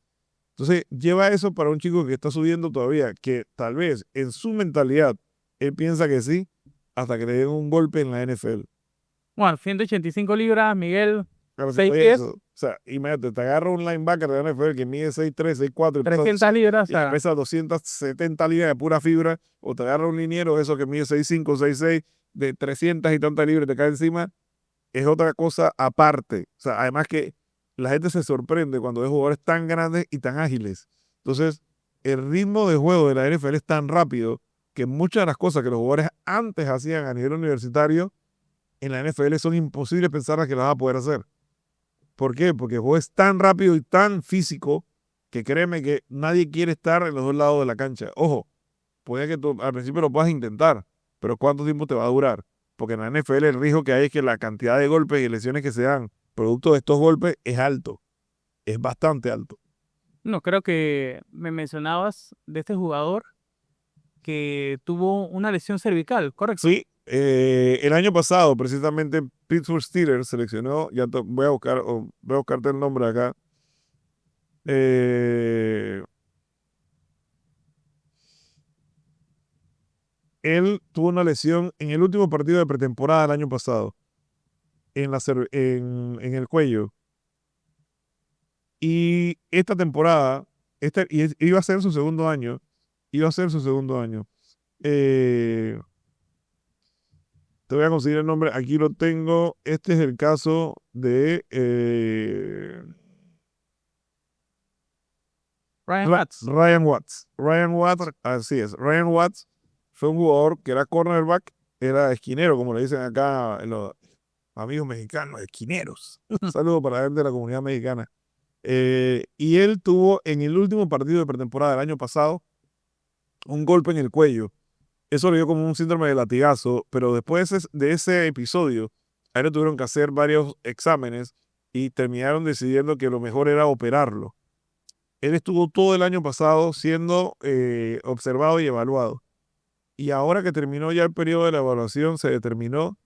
Entonces, lleva eso para un chico que está subiendo todavía, que tal vez en su mentalidad él piensa que sí, hasta que le den un golpe en la NFL. Bueno, 185 libras, Miguel, Claro, 6 oye, pies, eso, o sea, imagínate, te agarra un linebacker de la NFL que mide 6'3", 6'4", 300 libras. O y que sea, pesa 270 libras de pura fibra, o te agarra un liniero de esos que mide 6'5", 6'6", de 300 y tantas libras y te cae encima, es otra cosa aparte. O sea, además que la gente se sorprende cuando ve jugadores tan grandes y tan ágiles. Entonces, el ritmo de juego de la NFL es tan rápido que muchas de las cosas que los jugadores antes hacían a nivel universitario, en la NFL son imposibles pensar que las vas a poder hacer. ¿Por qué? Porque el juego es tan rápido y tan físico que créeme que nadie quiere estar en los dos lados de la cancha. Ojo, puede que tú al principio lo puedas intentar, pero ¿cuánto tiempo te va a durar? Porque en la NFL el riesgo que hay es que la cantidad de golpes y lesiones que se dan producto de estos golpes es alto, es bastante alto. no, creo que me mencionabas de este jugador que tuvo una lesión cervical, ¿correcto? Sí, el año pasado precisamente Pittsburgh Steelers seleccionó, voy a buscar, voy a buscarte el nombre acá. Él tuvo una lesión en el último partido de pretemporada del año pasado, en el cuello. Y esta temporada, iba a ser su segundo año, iba a ser su segundo año. Eh, Te voy a conseguir el nombre, aquí lo tengo. Este es el caso de Ryan Watts. Ryan Watts. Ryan Watts, así es. Ryan Watts fue un jugador que era cornerback, era esquinero, como le dicen acá los amigos mexicanos, esquineros. Un saludo para él de la comunidad mexicana. Y él tuvo en el último partido de pretemporada del año pasado un golpe en el cuello. Eso le dio como un síndrome de latigazo, pero después de ese episodio, a él le tuvieron que hacer varios exámenes y terminaron decidiendo que lo mejor era operarlo. Él estuvo todo el año pasado siendo observado y evaluado. Y ahora que terminó ya el periodo de la evaluación, se determinó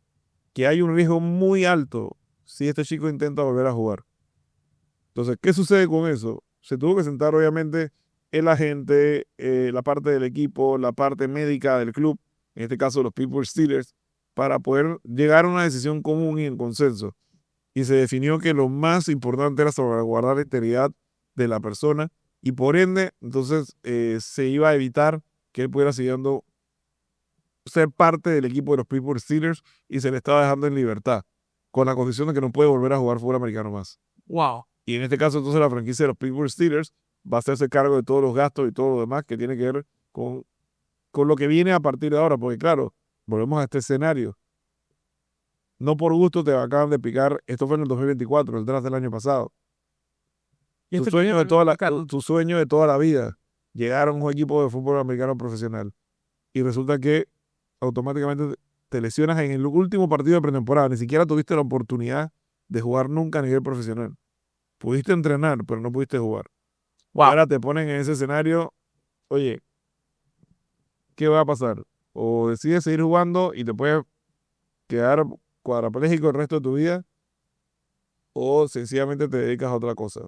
que hay un riesgo muy alto si este chico intenta volver a jugar. Entonces, ¿qué sucede con eso? Se tuvo que sentar, obviamente, el agente, la parte del equipo, la parte médica del club, en este caso los Pittsburgh Steelers, para poder llegar a una decisión común y en consenso. Y se definió que lo más importante era salvaguardar la integridad de la persona y por ende, entonces, se iba a evitar que él pudiera siguiendo ser parte del equipo de los Pittsburgh Steelers y se le estaba dejando en libertad. con la condición de que no puede volver a jugar fútbol americano más. Wow. Y en este caso, entonces, la franquicia de los Pittsburgh Steelers va a hacerse cargo de todos los gastos y todo lo demás que tiene que ver con lo que viene a partir de ahora. Porque, claro, volvemos a este escenario. No por gusto te acaban de picar. Esto fue en el 2024, el draft del año pasado. Y Tu esto sueño de toda la, claro, tu sueño de toda la vida, llegar a un equipo de fútbol americano profesional. Y resulta que automáticamente te lesionas en el último partido de pretemporada. Ni siquiera tuviste la oportunidad de jugar nunca a nivel profesional. Pudiste entrenar, pero no pudiste jugar. Y wow. ahora te ponen en ese escenario, oye, ¿qué va a pasar? O decides seguir jugando y te puedes quedar cuadrapléjico el resto de tu vida, o sencillamente te dedicas a otra cosa.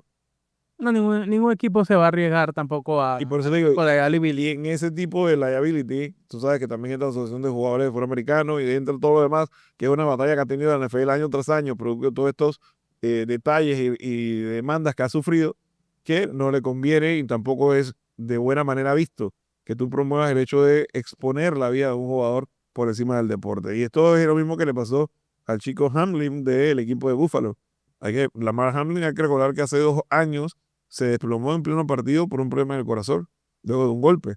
No, ningún equipo se va a arriesgar tampoco Y por a eso te digo, con la liability. y en ese tipo de liability, tú sabes que también está la Asociación de Jugadores de Fútbol Americano y dentro de todo lo demás, que es una batalla que ha tenido la NFL año tras año, producto de todos estos detalles y demandas que ha sufrido, que no le conviene y tampoco es de buena manera visto que tú promuevas el hecho de exponer la vida de un jugador por encima del deporte. Y esto es lo mismo que le pasó al chico Hamlin del equipo de Buffalo. Lamar Hamlin, hay que recordar que hace 2 años se desplomó en pleno partido por un problema en el corazón, luego de un golpe.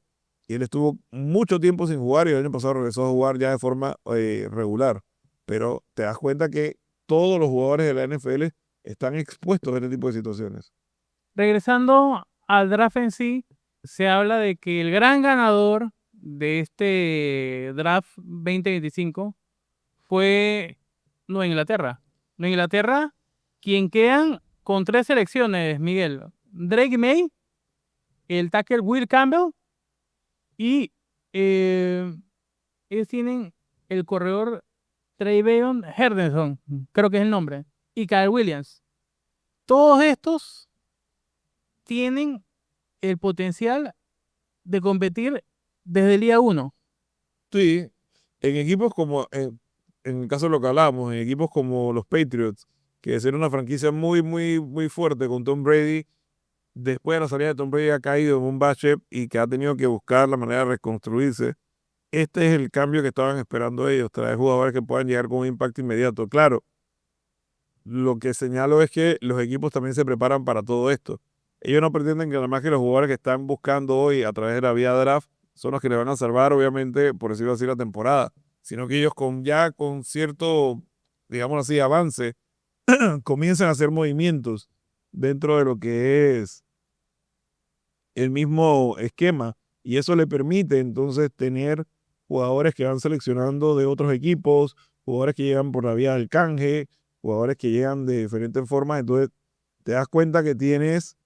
Y él estuvo mucho tiempo sin jugar y el año pasado regresó a jugar ya de forma regular. Pero te das cuenta que todos los jugadores de la NFL están expuestos a este tipo de situaciones. Regresando al draft en sí, se habla de que el gran ganador de este draft 2025 fue Nueva Inglaterra. Nueva Inglaterra, quien quedan con 3 selecciones, Miguel. Drake May, el tackle Will Campbell y ellos tienen el corredor Trayvon Henderson, creo que es el nombre, y Kyle Williams. Todos estos tienen el potencial de competir desde el día 1. Sí, en equipos como, en el caso de lo que hablábamos, en equipos como los Patriots, que de ser una franquicia muy, muy, muy fuerte con Tom Brady, después de la salida de Tom Brady ha caído en un bache y que ha tenido que buscar la manera de reconstruirse. Este es el cambio que estaban esperando ellos, traer jugadores que puedan llegar con un impacto inmediato. Claro, lo que señalo es que los equipos también se preparan para todo esto. Ellos no pretenden que nada más que los jugadores que están buscando hoy a través de la vía draft son los que le van a salvar, obviamente, por decirlo así, la temporada, sino que ellos con cierto, digamos así, avance, comienzan a hacer movimientos dentro de lo que es el mismo esquema y eso le permite entonces tener jugadores que van seleccionando de otros equipos, jugadores que llegan por la vía del canje, jugadores que llegan de diferentes formas, entonces te das cuenta que tienes,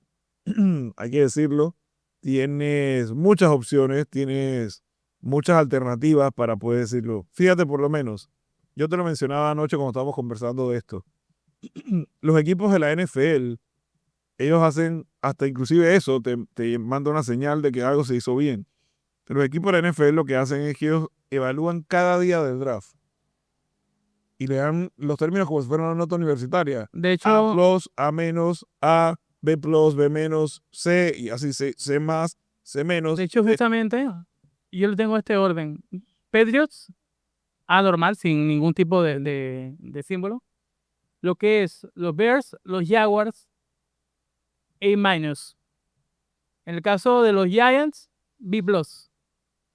hay que decirlo, tienes muchas opciones, tienes muchas alternativas para poder decirlo. Fíjate por lo menos, yo te lo mencionaba anoche cuando estábamos conversando de esto. Los equipos de la NFL ellos hacen hasta inclusive eso, te manda una señal de que algo se hizo bien. Pero los equipos de la NFL lo que hacen es que ellos evalúan cada día del draft y le dan los términos como si fuera una nota universitaria. De A hecho, plus, A menos, A, B plus, B menos, C, y así C más, C menos. justamente, yo le tengo este orden. Patriots, A normal, sin ningún tipo de símbolo. Lo que es los Bears, los Jaguars, A-. En el caso de los Giants, B+.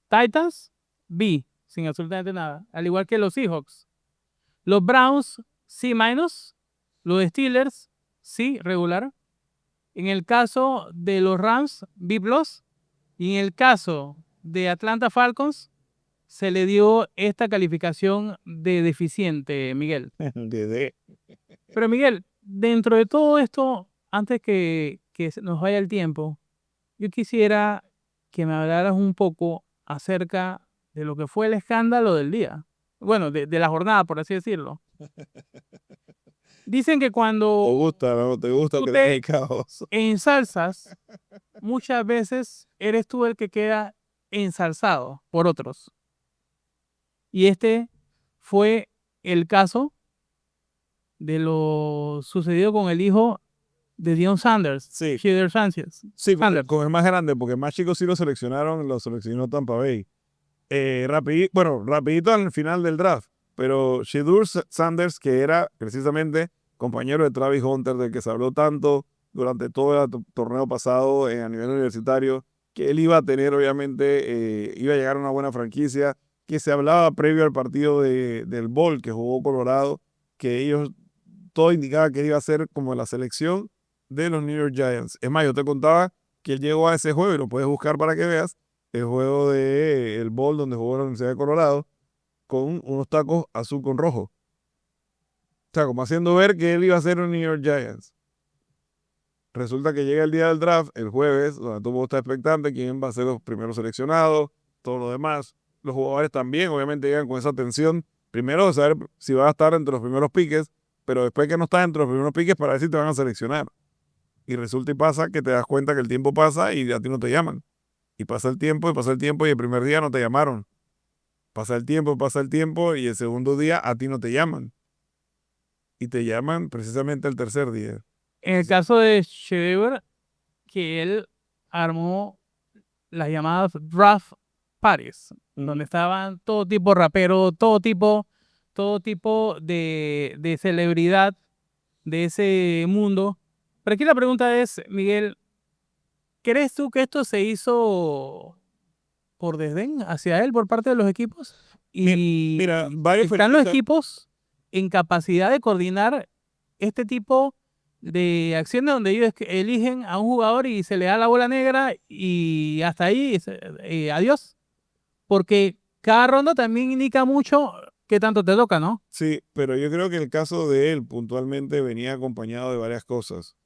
Titans, B, sin absolutamente nada. Al igual que los Seahawks. Los Browns, C-. Los Steelers, C, regular. En el caso de los Rams, B+. Y en el caso de Atlanta Falcons, se le dio esta calificación de deficiente, Miguel. De D. Pero Miguel, dentro de todo esto, antes que se nos vaya el tiempo, yo quisiera que me hablaras un poco acerca de lo que fue el escándalo del día. Bueno, de la jornada, por así decirlo. Dicen que ¿Te cuando gusta, no? ¿Te gusta tú que te deje caos? ensalzas, muchas veces eres tú el que queda ensalzado por otros. Y este fue el caso de lo sucedido con el hijo de Dion Sanders, Sí, Shader Sánchez. sí, Sanders. con el más grande, porque el más chico sí lo seleccionó Tampa Bay. Bueno, rapidito al final del draft. Pero Shedeur Sanders, que era precisamente compañero de Travis Hunter, del que se habló tanto durante todo el torneo pasado a nivel universitario, que él iba a tener, obviamente, iba a llegar a una buena franquicia, que se hablaba previo al partido del Bowl que jugó Colorado, que ellos, todo indicaba que iba a ser como la selección de los New York Giants. Es más, yo te contaba que él llegó a ese juego, y lo puedes buscar para que veas, el juego del Bowl donde jugó la Universidad de Colorado, con unos tacos azul con rojo. O sea, como haciendo ver que él iba a ser un New York Giants. Resulta que llega el día del draft, el jueves, donde todo el mundo está expectante, quién va a ser los primeros seleccionados, todo lo demás. Los jugadores también, obviamente, llegan con esa tensión. Primero, de saber si va a estar entre los primeros piques, pero después que no estás entre los primeros piques, para ver si te van a seleccionar. Y resulta y pasa que te das cuenta que el tiempo pasa y a ti no te llaman. Y pasa el tiempo, y pasa el tiempo, y el primer día no te llamaron. Pasa el tiempo, y el segundo día a ti no te llaman. Y te llaman precisamente el tercer día. En el caso de Shedeur, que él armó las llamadas draft parties, donde estaban todo tipo de raperos, todo tipo de celebridad de ese mundo. Pero aquí la pregunta es, Miguel, ¿crees tú que esto se hizo por desdén hacia él por parte de los equipos? Y Mira, varios ¿están los periodistas, equipos en capacidad de coordinar este tipo de acciones donde ellos eligen a un jugador y se le da la bola negra y hasta ahí, adiós? Porque cada ronda también indica mucho qué tanto te toca, ¿no? sí, pero yo creo que el caso de él puntualmente venía acompañado de varias cosas.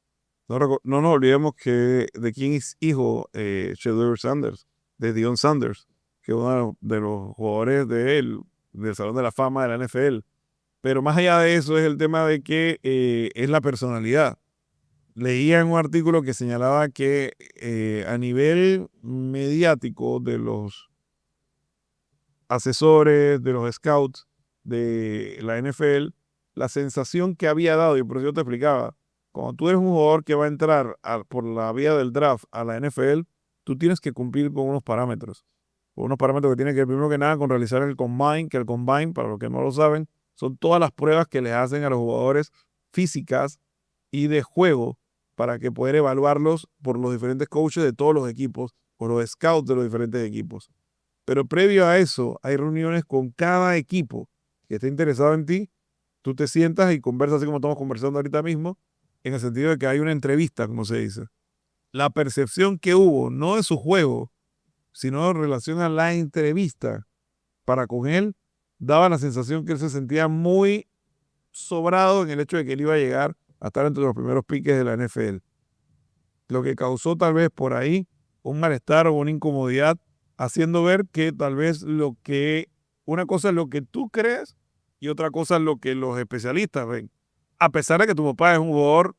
No nos olvidemos que de quién es hijo Shedeur Sanders, de Deion Sanders, que es uno de los jugadores del Salón de la Fama de la NFL. Pero más allá de eso es el tema de que es la personalidad. Leía en un artículo que señalaba que a nivel mediático de los asesores, de los scouts de la NFL, la sensación que había dado, y por eso yo te explicaba, cuando tú eres un jugador que va a entrar por la vía del draft a la NFL, tú tienes que cumplir con unos parámetros. Con unos parámetros que tienen que ver primero que nada con realizar el combine, que el combine, para los que no lo saben, son todas las pruebas que les hacen a los jugadores físicas y de juego para que poder evaluarlos por los diferentes coaches de todos los equipos, por los scouts de los diferentes equipos. Pero previo a eso, hay reuniones con cada equipo que esté interesado en ti. Tú te sientas y conversas así como estamos conversando ahorita mismo, en el sentido de que hay una entrevista, como se dice. La percepción que hubo, no de su juego, sino en relación a la entrevista para con él, daba la sensación que él se sentía muy sobrado en el hecho de que él iba a llegar a estar entre los primeros piques de la NFL. Lo que causó tal vez por ahí un malestar o una incomodidad, haciendo ver que tal vez una cosa es lo que tú crees y otra cosa es lo que los especialistas ven. A pesar de que tu papá es un jugador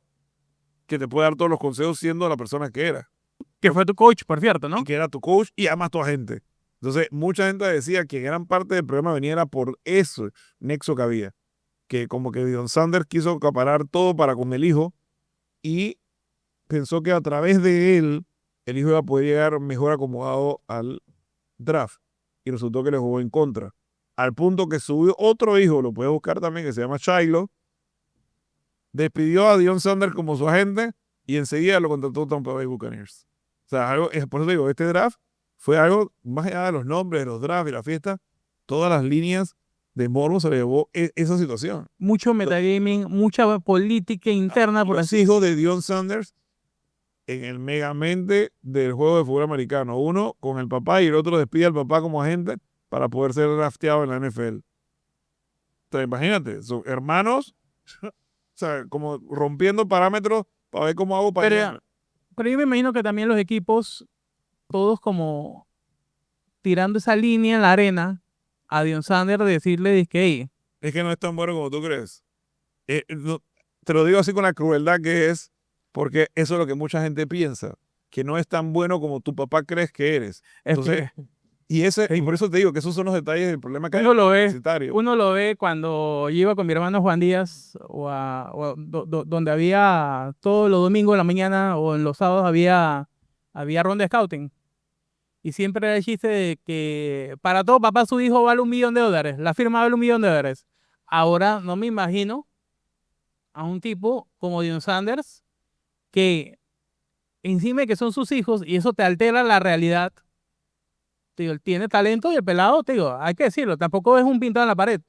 que te puede dar todos los consejos siendo la persona que era. Que fue tu coach, por cierto, ¿no? Y que era tu coach y además tu agente. Entonces, mucha gente decía que gran parte del problema venía por eso nexo que había. Que como que Deion Sanders quiso acaparar todo para con el hijo y pensó que a través de él el hijo iba a poder llegar mejor acomodado al draft. Y resultó que le jugó en contra. Al punto que su otro hijo, lo puede buscar también, que se llama Shiloh, despidió a Deion Sanders como su agente y enseguida lo contrató Tampa Bay Buccaneers. O sea, por eso digo, este draft fue algo, más allá de los nombres, de los drafts y la fiesta, todas las líneas de morbo se le llevó esa situación. Mucho metagaming, mucha política interna, por Los así hijos de Deion Sanders en el megamente del juego de fútbol americano. Uno con el papá y el otro despide al papá como agente para poder ser drafteado en la NFL. Entonces, imagínate, son hermanos, o sea, como rompiendo parámetros para ver cómo hago para Pero, pero yo me imagino que también los equipos, todos como tirando esa línea en la arena a Deion Sanders, decirle, dizque, "Ey, Es que no es tan bueno como tú crees. Te lo digo así con la crueldad que es, porque eso es lo que mucha gente piensa, que no es tan bueno como tu papá crees que eres. es Entonces, que y por eso te digo que esos son los detalles del problema que hay uno lo ve, universitario. uno lo ve cuando yo iba con mi hermano Juan Díaz donde había todos los domingos en la mañana o en los sábados había ronda de scouting. Y siempre era el chiste de que para todo papá su hijo vale $1.000.000, la firma vale $1.000.000. Ahora no me imagino a un tipo como Dion Sanders que encima de que son sus hijos y eso te altera la realidad. Te digo, él tiene talento y el pelado, te digo, hay que decirlo, tampoco es un pintado en la pared.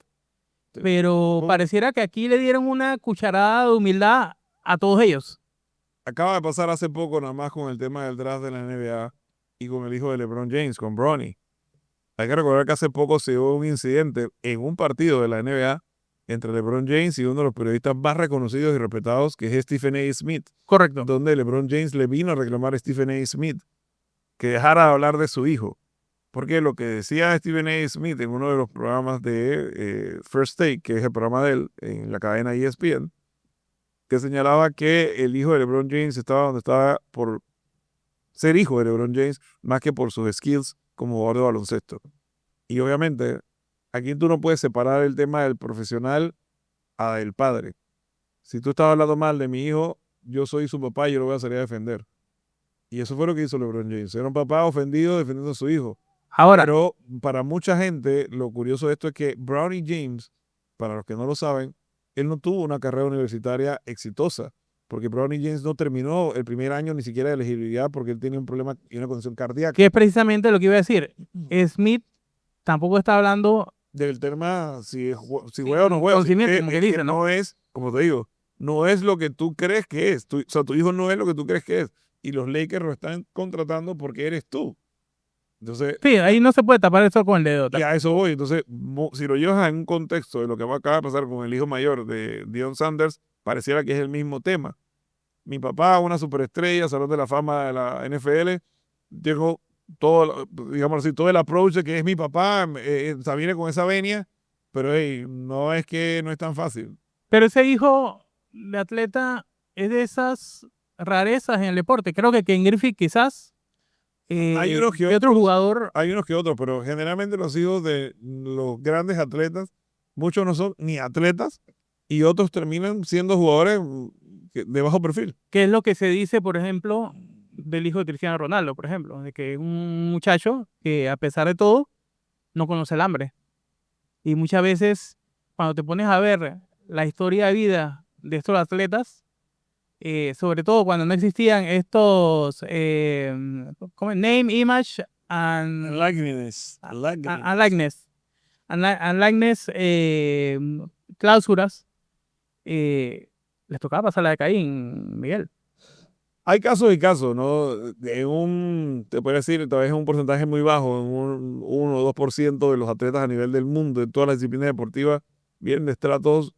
Pero pareciera que aquí le dieron una cucharada de humildad a todos ellos. Acaba de pasar hace poco nada más con el tema del draft de la NBA y con el hijo de LeBron James, con Bronny. Hay que recordar que hace poco se dio un incidente en un partido de la NBA entre LeBron James y uno de los periodistas más reconocidos y respetados, que es Stephen A. Smith, Correcto. donde LeBron James le vino a reclamar a Stephen A. Smith que dejara de hablar de su hijo. Porque lo que decía Stephen A. Smith en uno de los programas de First Take, que es el programa de él en la cadena ESPN, que señalaba que el hijo de LeBron James estaba donde estaba por ser hijo de LeBron James, más que por sus skills como jugador de baloncesto. Y obviamente, aquí tú no puedes separar el tema del profesional a del padre. Si tú estás hablando mal de mi hijo, yo soy su papá y yo lo voy a salir a defender. Y eso fue lo que hizo LeBron James. Era un papá ofendido defendiendo a su hijo. Ahora, Pero para mucha gente, lo curioso de esto es que Bronny James, para los que no lo saben, él no tuvo una carrera universitaria exitosa, porque Bronny James no terminó el primer año ni siquiera de elegibilidad porque él tiene un problema y una condición cardíaca. que es precisamente lo que iba a decir. Smith tampoco está hablando Del tema si juega o no juega. conocimiento, como que dice, Que ¿no? no es, como te digo, no es lo que tú crees que es. O sea, tu hijo no es lo que tú crees que es. Y los Lakers lo están contratando porque eres tú. Entonces, Sí, ahí no se puede tapar eso con el dedo. y a eso voy. Entonces, si lo llevas en un contexto de lo que acaba de pasar con el hijo mayor de Dion Sanders, pareciera que es el mismo tema. Mi papá, una superestrella, Salón de la Fama de la NFL, llegó todo, digamos así, todo el approach de que es mi papá, o sea, viene con esa venia, pero hey, no es que no es tan fácil. Pero ese hijo de atleta es de esas rarezas en el deporte. Creo que Ken Griffey quizás Hay unos que y otro jugador. hay unos que otros, pero generalmente los hijos de los grandes atletas, muchos no son ni atletas y otros terminan siendo jugadores de bajo perfil. ¿Qué es lo que se dice, por ejemplo, del hijo de Cristiano Ronaldo, por ejemplo? De que es un muchacho que a pesar de todo no conoce el hambre. Y muchas veces cuando te pones a ver la historia de vida de estos atletas, sobre todo cuando no existían estos ¿cómo es? Name, image and Likeness. and likeness, and likeness, cláusulas, les tocaba pasar la de Caín, Miguel. Hay casos y casos, ¿no? Te puedo decir, tal vez es un porcentaje muy bajo, en un 1 o 2% de los atletas a nivel del mundo, en todas las disciplinas deportivas, vienen de estratos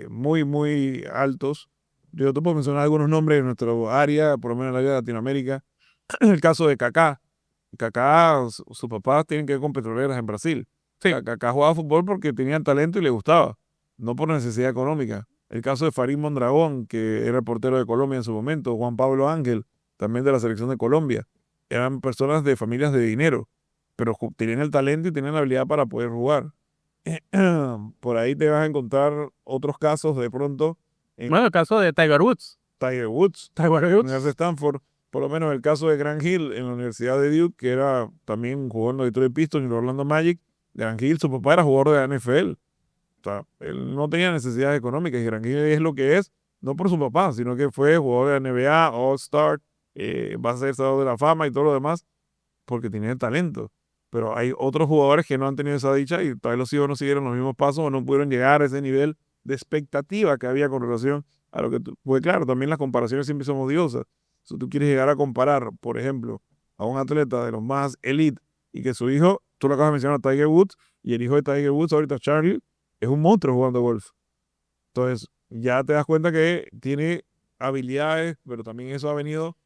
muy, muy altos. Yo te puedo mencionar algunos nombres de nuestra área, por lo menos en la área de Latinoamérica. El caso de Kaká. Kaká, sus papás tienen que ver con petroleras en Brasil. Sí. Kaká jugaba fútbol porque tenía talento y le gustaba, no por necesidad económica. El caso de Farid Mondragón, que era el portero de Colombia en su momento, Juan Pablo Ángel, también de la selección de Colombia. Eran personas de familias de dinero, pero tenían el talento y tenían la habilidad para poder jugar. Por ahí te vas a encontrar otros casos de pronto. Bueno, el caso de Tiger Woods. Tiger Woods, Tiger en la Woods. Universidad de Stanford, por lo menos el caso de Grant Hill en la Universidad de Duke, que era también jugando de Detroit Pistons y el Orlando Magic. Grant Hill, su papá era jugador de la NFL. O sea, él no tenía necesidades económicas y Grant Hill es lo que es, no por su papá, sino que fue jugador de la NBA, All-Star, va a ser Salón de la Fama y todo lo demás, porque tenía el talento. Pero hay otros jugadores que no han tenido esa dicha y tal vez los hijos no siguieron los mismos pasos o no pudieron llegar a ese nivel de expectativa que había con relación a lo que tú. Pues claro, también las comparaciones siempre son odiosas. Si tú quieres llegar a comparar, por ejemplo, a un atleta de los más elite y que su hijo, tú lo acabas de mencionar, Tiger Woods, y el hijo de Tiger Woods, ahorita Charlie, es un monstruo jugando golf. Entonces, ya te das cuenta que tiene habilidades, pero también eso ha venido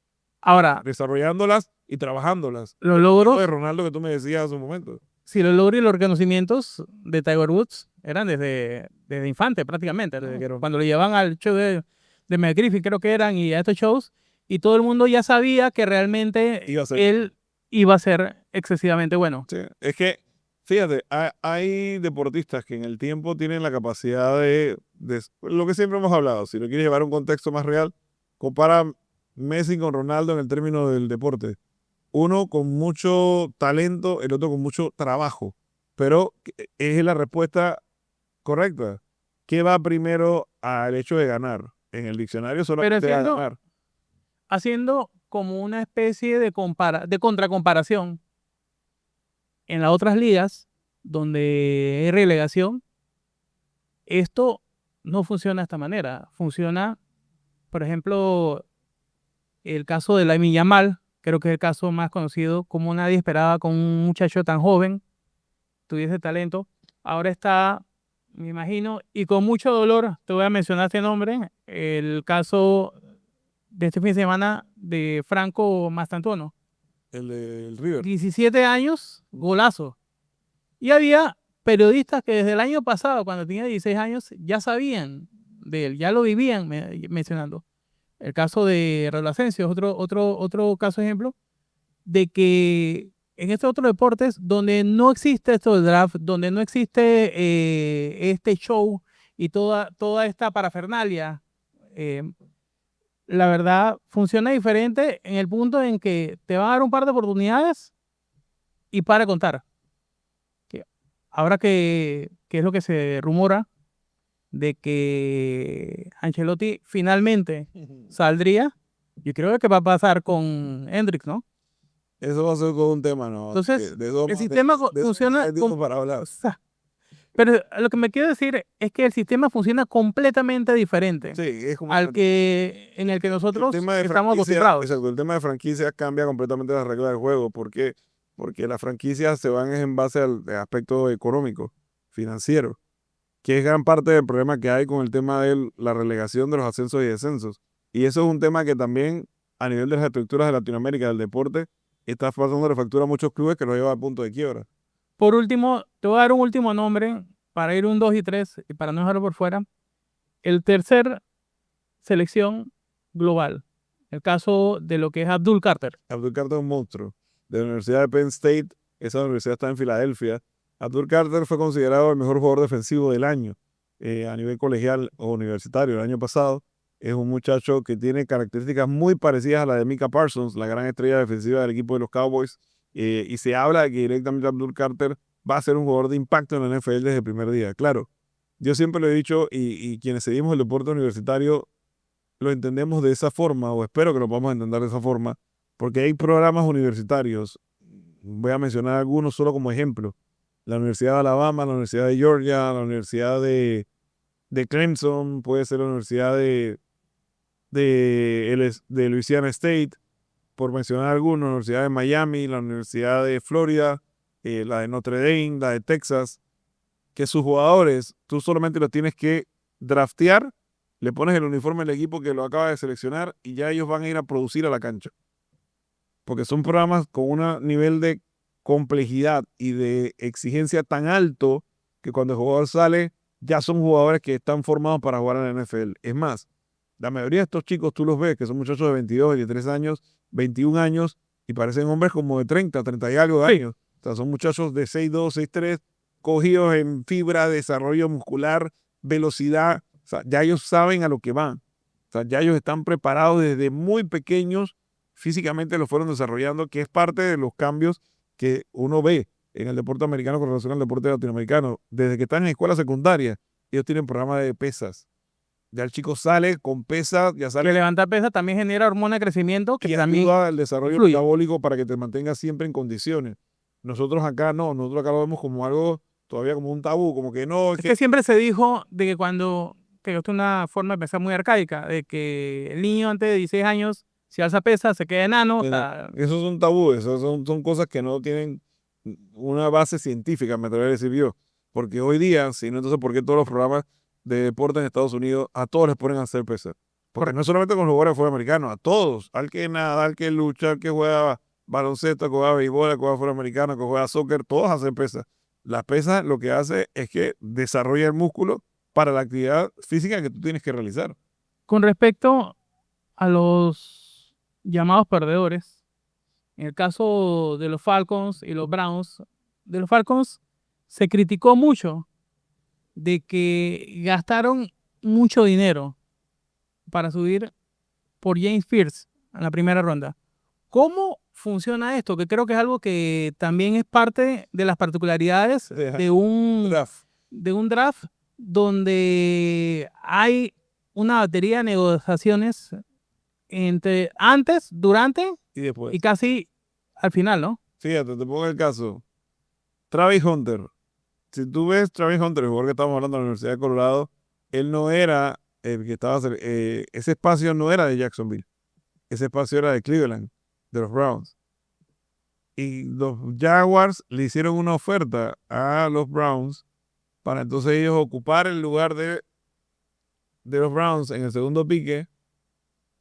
Ahora, desarrollándolas y trabajándolas. los De logros, Ronaldo que tú me decías hace un momento. sí, los logros y los reconocimientos de Tiger Woods eran desde infante prácticamente, desde que cuando lo llevaban al show de McGriffin, creo que eran, y a estos shows, y todo el mundo ya sabía que realmente él iba a ser excesivamente bueno. Sí, es que, fíjate, hay deportistas que en el tiempo tienen la capacidad de lo que siempre hemos hablado, si lo quieres llevar a un contexto más real, compara Messi con Ronaldo en el término del deporte. uno con mucho talento, el otro con mucho trabajo. Pero es la respuesta correcta. ¿Qué va primero al hecho de ganar? En el diccionario Pero solamente a ganar. haciendo como una especie de contracomparación en las otras ligas donde hay relegación, esto no funciona de esta manera. Funciona, por ejemplo, el caso de Lamine Yamal, creo que es el caso más conocido, como nadie esperaba con un muchacho tan joven, tuviese talento. Ahora está, me imagino, y con mucho dolor, te voy a mencionar este nombre, el caso de este fin de semana de Franco Mastantuono. El River. 17 años, golazo. Y había periodistas que desde el año pasado, cuando tenía 16 años, ya sabían de él, ya lo vivían mencionando. El caso de Raúl Asensio es otro caso ejemplo de que en estos otros deportes donde no existe esto del draft, donde no existe este show y toda esta parafernalia, eh, la verdad funciona diferente en el punto en que te van a dar un par de oportunidades y para contar. Ahora que es lo que se rumora de que Ancelotti finalmente saldría, yo creo que va a pasar con Hendrix, ¿no? Eso va a ser todo un tema, ¿no? Entonces, De eso el más, sistema de eso funciona hay tiempo para hablar. o sea, pero lo que me quiero decir es que el sistema funciona completamente diferente Sí, es como al que en el que el nosotros tema de estamos franquicia, acostumbrados. exacto, el tema de franquicia cambia completamente las reglas del juego. ¿Por qué? Porque las franquicias se van en base al aspecto económico, financiero, que es gran parte del problema que hay con el tema de la relegación de los ascensos y descensos. Y eso es un tema que también a nivel de las estructuras de Latinoamérica del deporte está pasando de factura a muchos clubes que los lleva al punto de quiebra. Por último, te voy a dar un último nombre para ir un 2 y 3 y para no dejarlo por fuera. El tercer selección global. El caso de lo que es Abdul Carter. Abdul Carter es un monstruo. De la Universidad de Penn State, esa universidad está en Filadelfia. Abdul Carter fue considerado el mejor jugador defensivo del año a nivel colegial o universitario el año pasado. Es un muchacho que tiene características muy parecidas a las de Micah Parsons, la gran estrella defensiva del equipo de los Cowboys. Y se habla de que directamente Abdul Carter va a ser un jugador de impacto en la NFL desde el primer día. Claro, yo siempre lo he dicho y quienes seguimos el deporte universitario lo entendemos de esa forma, o espero que lo podamos entender de esa forma, porque hay programas universitarios, voy a mencionar algunos solo como ejemplo, la Universidad de Alabama, la Universidad de Georgia, la Universidad de Clemson, puede ser la Universidad de Louisiana State, por mencionar algunos, la Universidad de Miami, la Universidad de Florida, la de Notre Dame, la de Texas, que sus jugadores tú solamente los tienes que draftear, le pones el uniforme del equipo que lo acaba de seleccionar y ya ellos van a ir a producir a la cancha. Porque son programas con un nivel de complejidad y de exigencia tan alto que cuando el jugador sale ya son jugadores que están formados para jugar en la NFL. Es más, la mayoría de estos chicos tú los ves que son muchachos de 22, 23 años, 21 años y parecen hombres como de 30, 30 y algo de Sí. años. O sea, son muchachos de 6'2", 6'3", cogidos en fibra, desarrollo muscular, velocidad. O sea, ya ellos saben a lo que van. O sea, ya ellos están preparados desde muy pequeños, físicamente lo fueron desarrollando, que es parte de los cambios que uno ve en el deporte americano con relación al deporte latinoamericano. Desde que están en escuela secundaria, ellos tienen programas de pesas. Ya el chico sale con pesas, ya Que sale levantar pesas también genera hormona de crecimiento que y también ayuda al desarrollo influye. metabólico para que te mantengas siempre en condiciones. Nosotros acá no, nosotros acá lo vemos como algo todavía como un tabú, como que no, Es que siempre se dijo de que que esto es una forma de pensar muy arcaica, de que el niño antes de 16 años, si alza pesa, se queda enano. O sea, esos son tabúes, esos son cosas que no tienen una base científica, me atrevería a decir yo. Porque hoy día, si no, entonces, ¿por qué todos los programas de deporte en Estados Unidos a todos les ponen a hacer pesas? Porque no es solamente con los jugadores de fútbol americano, a todos, al que nada, al que lucha, al que juega baloncesto, al que juega béisbol, al que juega fútbol americano, al que juega soccer, todos hacen pesas. Las pesas lo que hace es que desarrolla el músculo para la actividad física que tú tienes que realizar. con respecto a los llamados perdedores, en el caso de los Falcons y los Browns, de los Falcons se criticó mucho de que gastaron mucho dinero para subir por James Pierce en la primera ronda. ¿Cómo funciona esto, que creo que es algo que también es parte de las particularidades de un draft donde hay una batería de negociaciones entre antes, durante Y después. y casi al final, ¿no? Fíjate, te pongo el caso. Travis Hunter. Si tú ves Travis Hunter, el jugador que estamos hablando de la Universidad de Colorado, él no era el que estaba. Ese espacio no era de Jacksonville. Ese espacio era de Cleveland, de los Browns. Y los Jaguars le hicieron una oferta a los Browns para entonces ellos ocupar el lugar de los Browns en el segundo pique,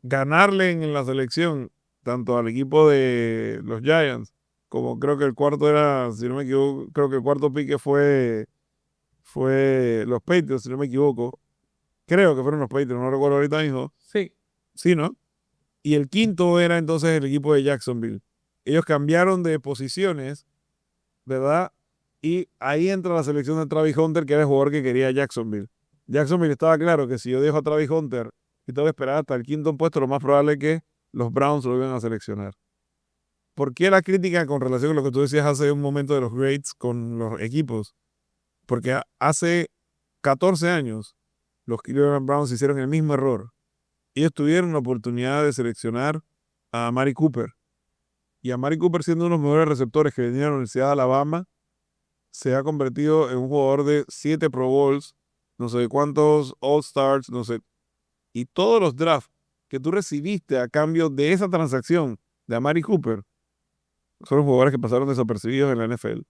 ganarle en la selección tanto al equipo de los Giants como creo que el cuarto era, si no me equivoco, creo que el cuarto pique fue los Patriots, si no me equivoco. Creo que fueron los Patriots, no recuerdo ahorita mismo. Sí. Sí, ¿no? Y el quinto era entonces el equipo de Jacksonville. Ellos cambiaron de posiciones, ¿verdad? Y ahí entra la selección de Travis Hunter, que era el jugador que quería Jacksonville. Jacksonville estaba claro que si yo dejo a Travis Hunter y tengo que esperar hasta el quinto puesto, lo más probable es que los Browns lo iban a seleccionar. ¿Por qué la crítica con relación a lo que tú decías hace un momento de los grades con los equipos? Porque hace 14 años los Cleveland Browns hicieron el mismo error. Ellos tuvieron la oportunidad de seleccionar a Amari Cooper. Y Amari Cooper, siendo uno de los mejores receptores que venía a la Universidad de Alabama, se ha convertido en un jugador de 7 Pro Bowls, no sé cuántos All-Stars, no sé. Y todos los drafts que tú recibiste a cambio de esa transacción de Amari Cooper son jugadores que pasaron desapercibidos en la NFL.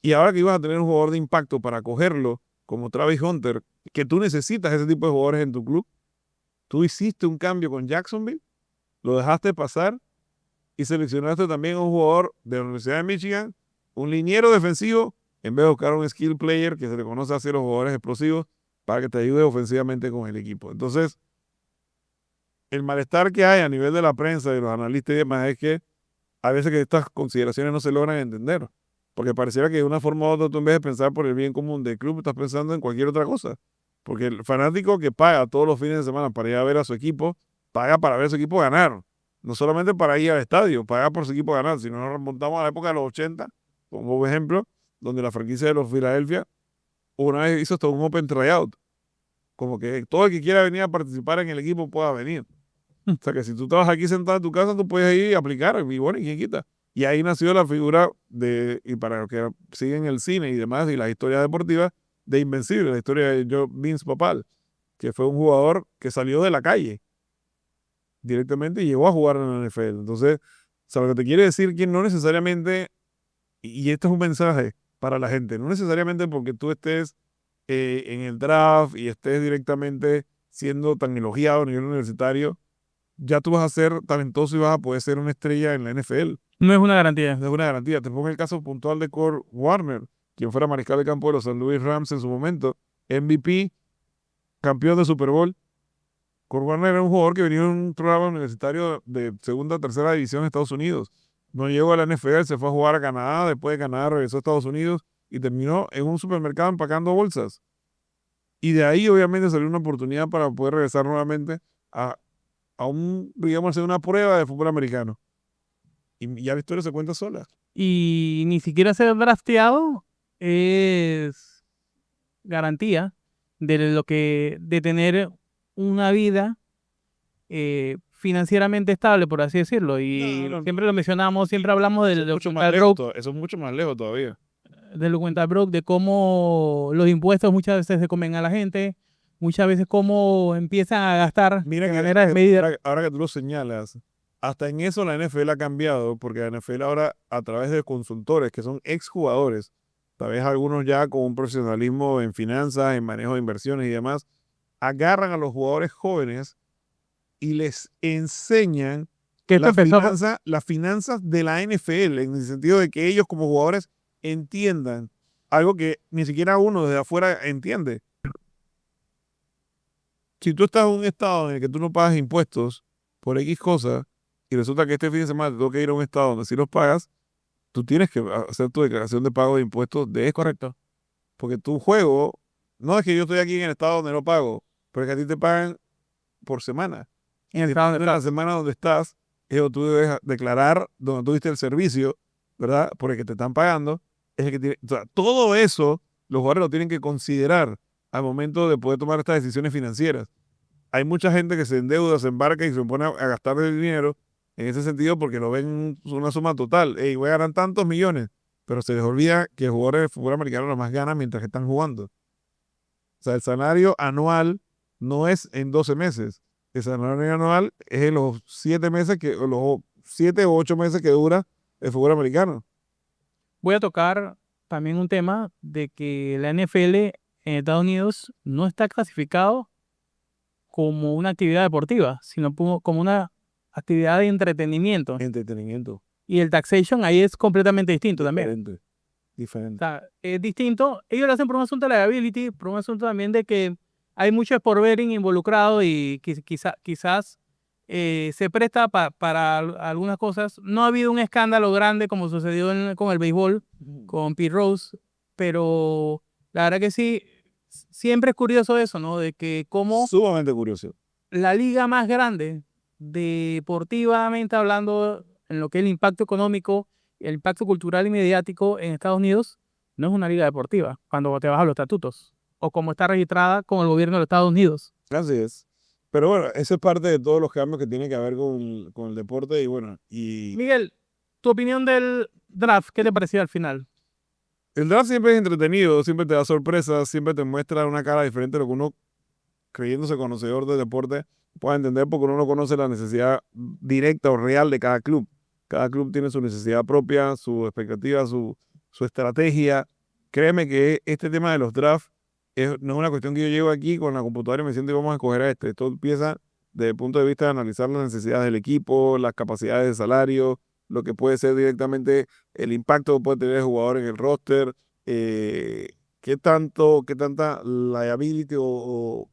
Y ahora que ibas a tener un jugador de impacto para cogerlo, como Travis Hunter, que tú necesitas ese tipo de jugadores en tu club, tú hiciste un cambio con Jacksonville, lo dejaste pasar y seleccionaste también a un jugador de la Universidad de Michigan, un liniero defensivo, en vez de buscar un skill player que se le conoce así a los jugadores explosivos para que te ayude ofensivamente con el equipo. Entonces, el malestar que hay a nivel de la prensa, de los analistas y demás, es que a veces que estas consideraciones no se logran entender. Porque pareciera que de una forma u otra tú en vez de pensar por el bien común del club, estás pensando en cualquier otra cosa. Porque el fanático que paga todos los fines de semana para ir a ver a su equipo, paga para ver a su equipo ganar. No solamente para ir al estadio, paga por su equipo ganar. Si no nos remontamos a la época de los 80, como ejemplo, donde la franquicia de los Philadelphia una vez hizo hasta un open tryout. Como que todo el que quiera venir a participar en el equipo pueda venir. O sea que si tú estabas aquí sentado en tu casa, tú puedes ir a aplicar, y bueno, ¿y quién quita? Y ahí nació la figura y para los que siguen el cine y demás, y las historias deportivas, de Invencible, la historia de Vince Papal, que fue un jugador que salió de la calle directamente y llegó a jugar en la NFL. Entonces, ¿sabes lo que te quiere decir? Que no necesariamente, y esto es un mensaje para la gente, no necesariamente porque tú estés en el draft y estés directamente siendo tan elogiado a nivel universitario, ya tú vas a ser talentoso y vas a poder ser una estrella en la NFL. No es una garantía. No es una garantía. Te pongo el caso puntual de Kurt Warner, quien fuera mariscal de campo de los San Luis Rams en su momento, MVP, campeón de Super Bowl. Kurt Warner era un jugador que venía de un programa universitario de segunda o tercera división de Estados Unidos. No llegó a la NFL, se fue a jugar a Canadá, después de Canadá regresó a Estados Unidos y terminó en un supermercado empacando bolsas. Y de ahí obviamente salió una oportunidad para poder regresar nuevamente a, digamos, una prueba de fútbol americano. Y ya la historia se cuenta sola. Y ni siquiera ser drafteado es garantía de tener una vida financieramente estable, por así decirlo. Y No, siempre lo mencionamos, siempre hablamos eso es mucho más lejos, eso es mucho más lejos todavía. del documental Broke, de cómo los impuestos muchas veces se comen a la gente, muchas veces cómo empiezan a gastar Mira de que manera desmedida. ahora que tú lo señalas, hasta en eso la NFL ha cambiado, porque la NFL ahora, a través de consultores que son exjugadores, tal vez algunos ya con un profesionalismo en finanzas, en manejo de inversiones y demás, agarran a los jugadores jóvenes y les enseñan Que esto empezó, las finanzas de la NFL, en el sentido de que ellos como jugadores entiendan algo que ni siquiera uno desde afuera entiende. Si tú estás en un estado en el que tú no pagas impuestos por X cosas y resulta que este fin de semana te tengo que ir a un estado donde sí los pagas, tú tienes que hacer tu declaración de pago de impuestos de esto. correcto, Porque tu juego, no es que yo estoy aquí en el estado donde no pago, pero es que a ti te pagan por semana. en el estado donde Dependiendo de la estás. semana donde estás, eso tú debes declarar donde tú diste el servicio, ¿verdad? Por el que te están pagando. Es el que tiene, o sea, todo eso los jugadores lo tienen que considerar al momento de poder tomar estas decisiones financieras. Hay mucha gente que se endeuda, se embarca y se pone a gastar el dinero en ese sentido porque lo ven una suma total. Ey, voy a ganar tantos millones, pero se les olvida que los jugadores de fútbol americano lo más ganan mientras que están jugando. O sea, el salario anual no es en 12 meses. El salario anual es en los 7 meses, los 7 o 8 meses que dura el fútbol americano. Voy a tocar también un tema de que la NFL en Estados Unidos no está clasificado como una actividad deportiva, sino como una actividad de entretenimiento. Entretenimiento. Y el taxation ahí es completamente distinto también. O Diferente. sea, es distinto. Ellos lo hacen por un asunto de liability, por un asunto también de que hay mucho sport betting involucrado y quizás se presta para algunas cosas. No ha habido un escándalo grande como sucedió con el béisbol, con Pete Rose, pero la verdad que sí, siempre es curioso eso, ¿no? De que cómo Sumamente curioso. la liga más grande, deportivamente hablando, en lo que es el impacto económico, el impacto cultural y mediático en Estados Unidos, no es una liga deportiva cuando te vas a los estatutos o como está registrada con el gobierno de los Estados Unidos. Así es. Pero bueno, eso es parte de todos los cambios que tienen que ver con el deporte y bueno, y Miguel, tu opinión del draft, ¿qué te pareció al final? el draft siempre es entretenido, siempre te da sorpresas, siempre te muestra una cara diferente de lo que uno, creyéndose conocedor del deporte, puede entender porque uno no conoce la necesidad directa o real de cada club. Cada club tiene su necesidad propia, su expectativa, su estrategia. Créeme que este tema de los drafts no es una cuestión que yo llego aquí con la computadora y me siento y vamos a escoger a este. Esto empieza desde el punto de vista de analizar las necesidades del equipo, las capacidades de salario, lo que puede ser directamente el impacto que puede tener el jugador en el roster, eh, qué tanta liability o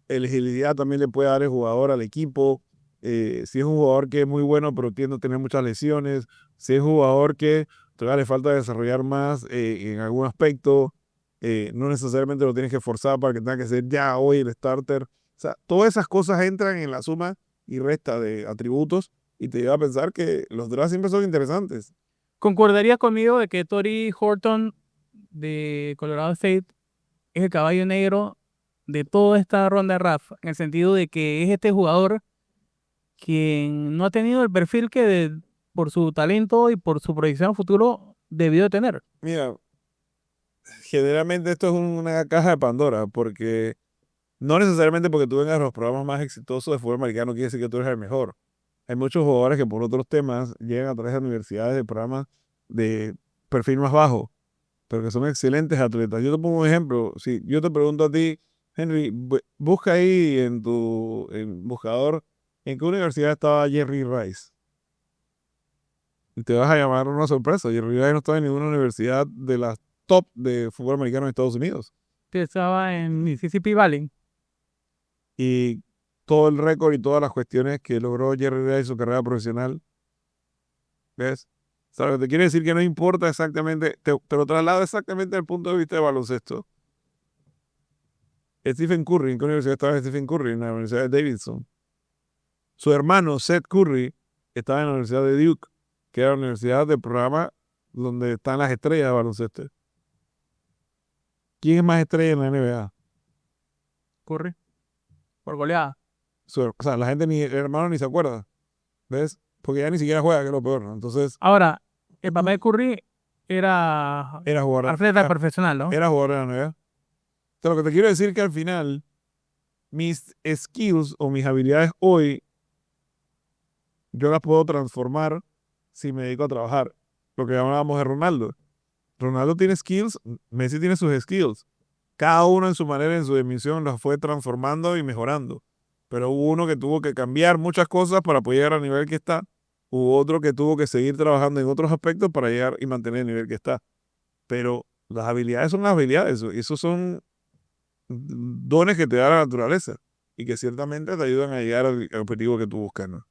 elegibilidad también le puede dar el jugador al equipo. Si es un jugador que es muy bueno, pero tiende a tener muchas lesiones. Si es un jugador que todavía le falta desarrollar más en algún aspecto. No necesariamente lo tienes que forzar para que tenga que ser ya hoy el starter. O sea, todas esas cosas entran en la suma y resta de atributos y te lleva a pensar que los drafts siempre son interesantes. ¿Concordarías conmigo de que Tory Horton de Colorado State es el caballo negro de toda esta ronda de draft? En el sentido de que es este jugador quien no ha tenido el perfil que por su talento y por su proyección a futuro debió de tener. Mira, generalmente esto es una caja de Pandora porque no necesariamente porque tú vengas a los programas más exitosos de fútbol americano quiere decir que tú eres el mejor. Hay muchos jugadores que por otros temas llegan a través de universidades de programas de perfil más bajo, pero que son excelentes atletas. Yo te pongo un ejemplo. Si yo te pregunto a ti, Henry, busca ahí en tu buscador en qué universidad estaba Jerry Rice. Y te vas a llamar una sorpresa. Jerry Rice no estaba en ninguna universidad de las top de fútbol americano en Estados Unidos. Que estaba en Mississippi Valley. Y todo el récord y todas las cuestiones que logró Jerry Rice en su carrera profesional, ¿ves? O sea, lo que te quiere decir que no importa exactamente, te lo traslado exactamente al punto de vista de baloncesto. Stephen Curry, ¿en qué universidad estaba Stephen Curry? En la Universidad de Davidson. Su hermano, Seth Curry, estaba en la Universidad de Duke, que era la universidad del programa donde están las estrellas de baloncesto. ¿Quién es más estrella en la NBA? Curry. Por goleada. O sea, la gente ni, el hermano ni se acuerda, ¿ves? Porque ya ni siquiera juega, que es lo peor, ¿no? Entonces, Ahora, el papá de Curry era era jugador, atleta profesional, ¿no? era jugador de la NBA. Entonces, lo que te quiero decir es que al final, mis skills o mis habilidades hoy, yo las puedo transformar si me dedico a trabajar. Lo que hablábamos de Ronaldo. Ronaldo tiene skills, Messi tiene sus skills. Cada uno en su manera, en su dimensión, las fue transformando y mejorando. Pero hubo uno que tuvo que cambiar muchas cosas para poder llegar al nivel que está. Hubo otro que tuvo que seguir trabajando en otros aspectos para llegar y mantener el nivel que está. Pero las habilidades son las habilidades. Y esos son dones que te da la naturaleza y que ciertamente te ayudan a llegar al objetivo que tú buscas, ¿no?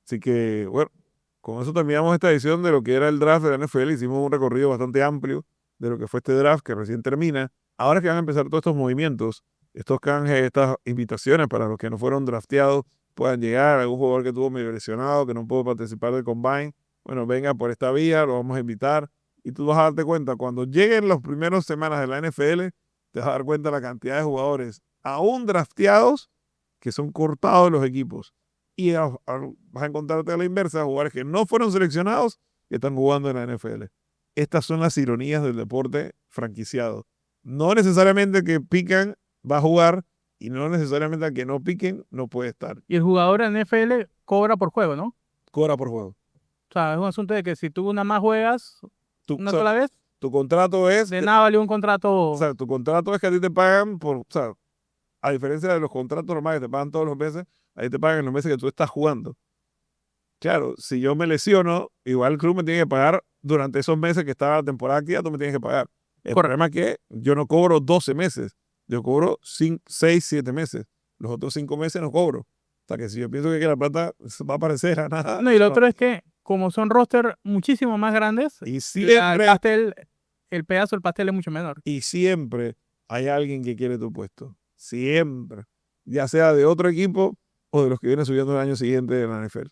Así que, bueno, con eso terminamos esta edición de lo que era el draft de la NFL. Hicimos un recorrido bastante amplio de lo que fue este draft que recién termina. Ahora que van a empezar todos estos movimientos, estos canjes, estas invitaciones para los que no fueron drafteados puedan llegar, algún jugador que estuvo medio lesionado, que no pudo participar del Combine, bueno, venga por esta vía, lo vamos a invitar. Y tú vas a darte cuenta, cuando lleguen las primeras semanas de la NFL, te vas a dar cuenta de la cantidad de jugadores aún drafteados que son cortados de los equipos. Y vas a encontrarte a la inversa, jugadores que no fueron seleccionados que están jugando en la NFL. Estas son las ironías del deporte franquiciado. No necesariamente que pican va a jugar y no necesariamente al que no piquen no puede estar. Y el jugador en NFL cobra por juego, ¿no? Cobra por juego. O sea, es un asunto de que si tú una más juegas una O sea, sola vez, tu contrato es... de nada valió un contrato. O sea, tu contrato es que a ti te pagan por... O sea, a diferencia de los contratos normales que te pagan todos los meses, ahí te pagan en los meses que tú estás jugando. Claro, si yo me lesiono, igual el club me tiene que pagar durante esos meses que está la temporada activa, tú me tienes que pagar. El problema es que yo no cobro 12 meses, yo cobro 6, 7 meses. Los otros 5 meses no cobro. O sea que si yo pienso que la plata va a aparecer a nada. No, y lo otro es que, como son roster muchísimo más grandes, Y el siempre, pastel, el pedazo del pastel es mucho menor. y siempre hay alguien que quiere tu puesto. Siempre. Ya sea de otro equipo o de los que vienen subiendo el año siguiente en la NFL.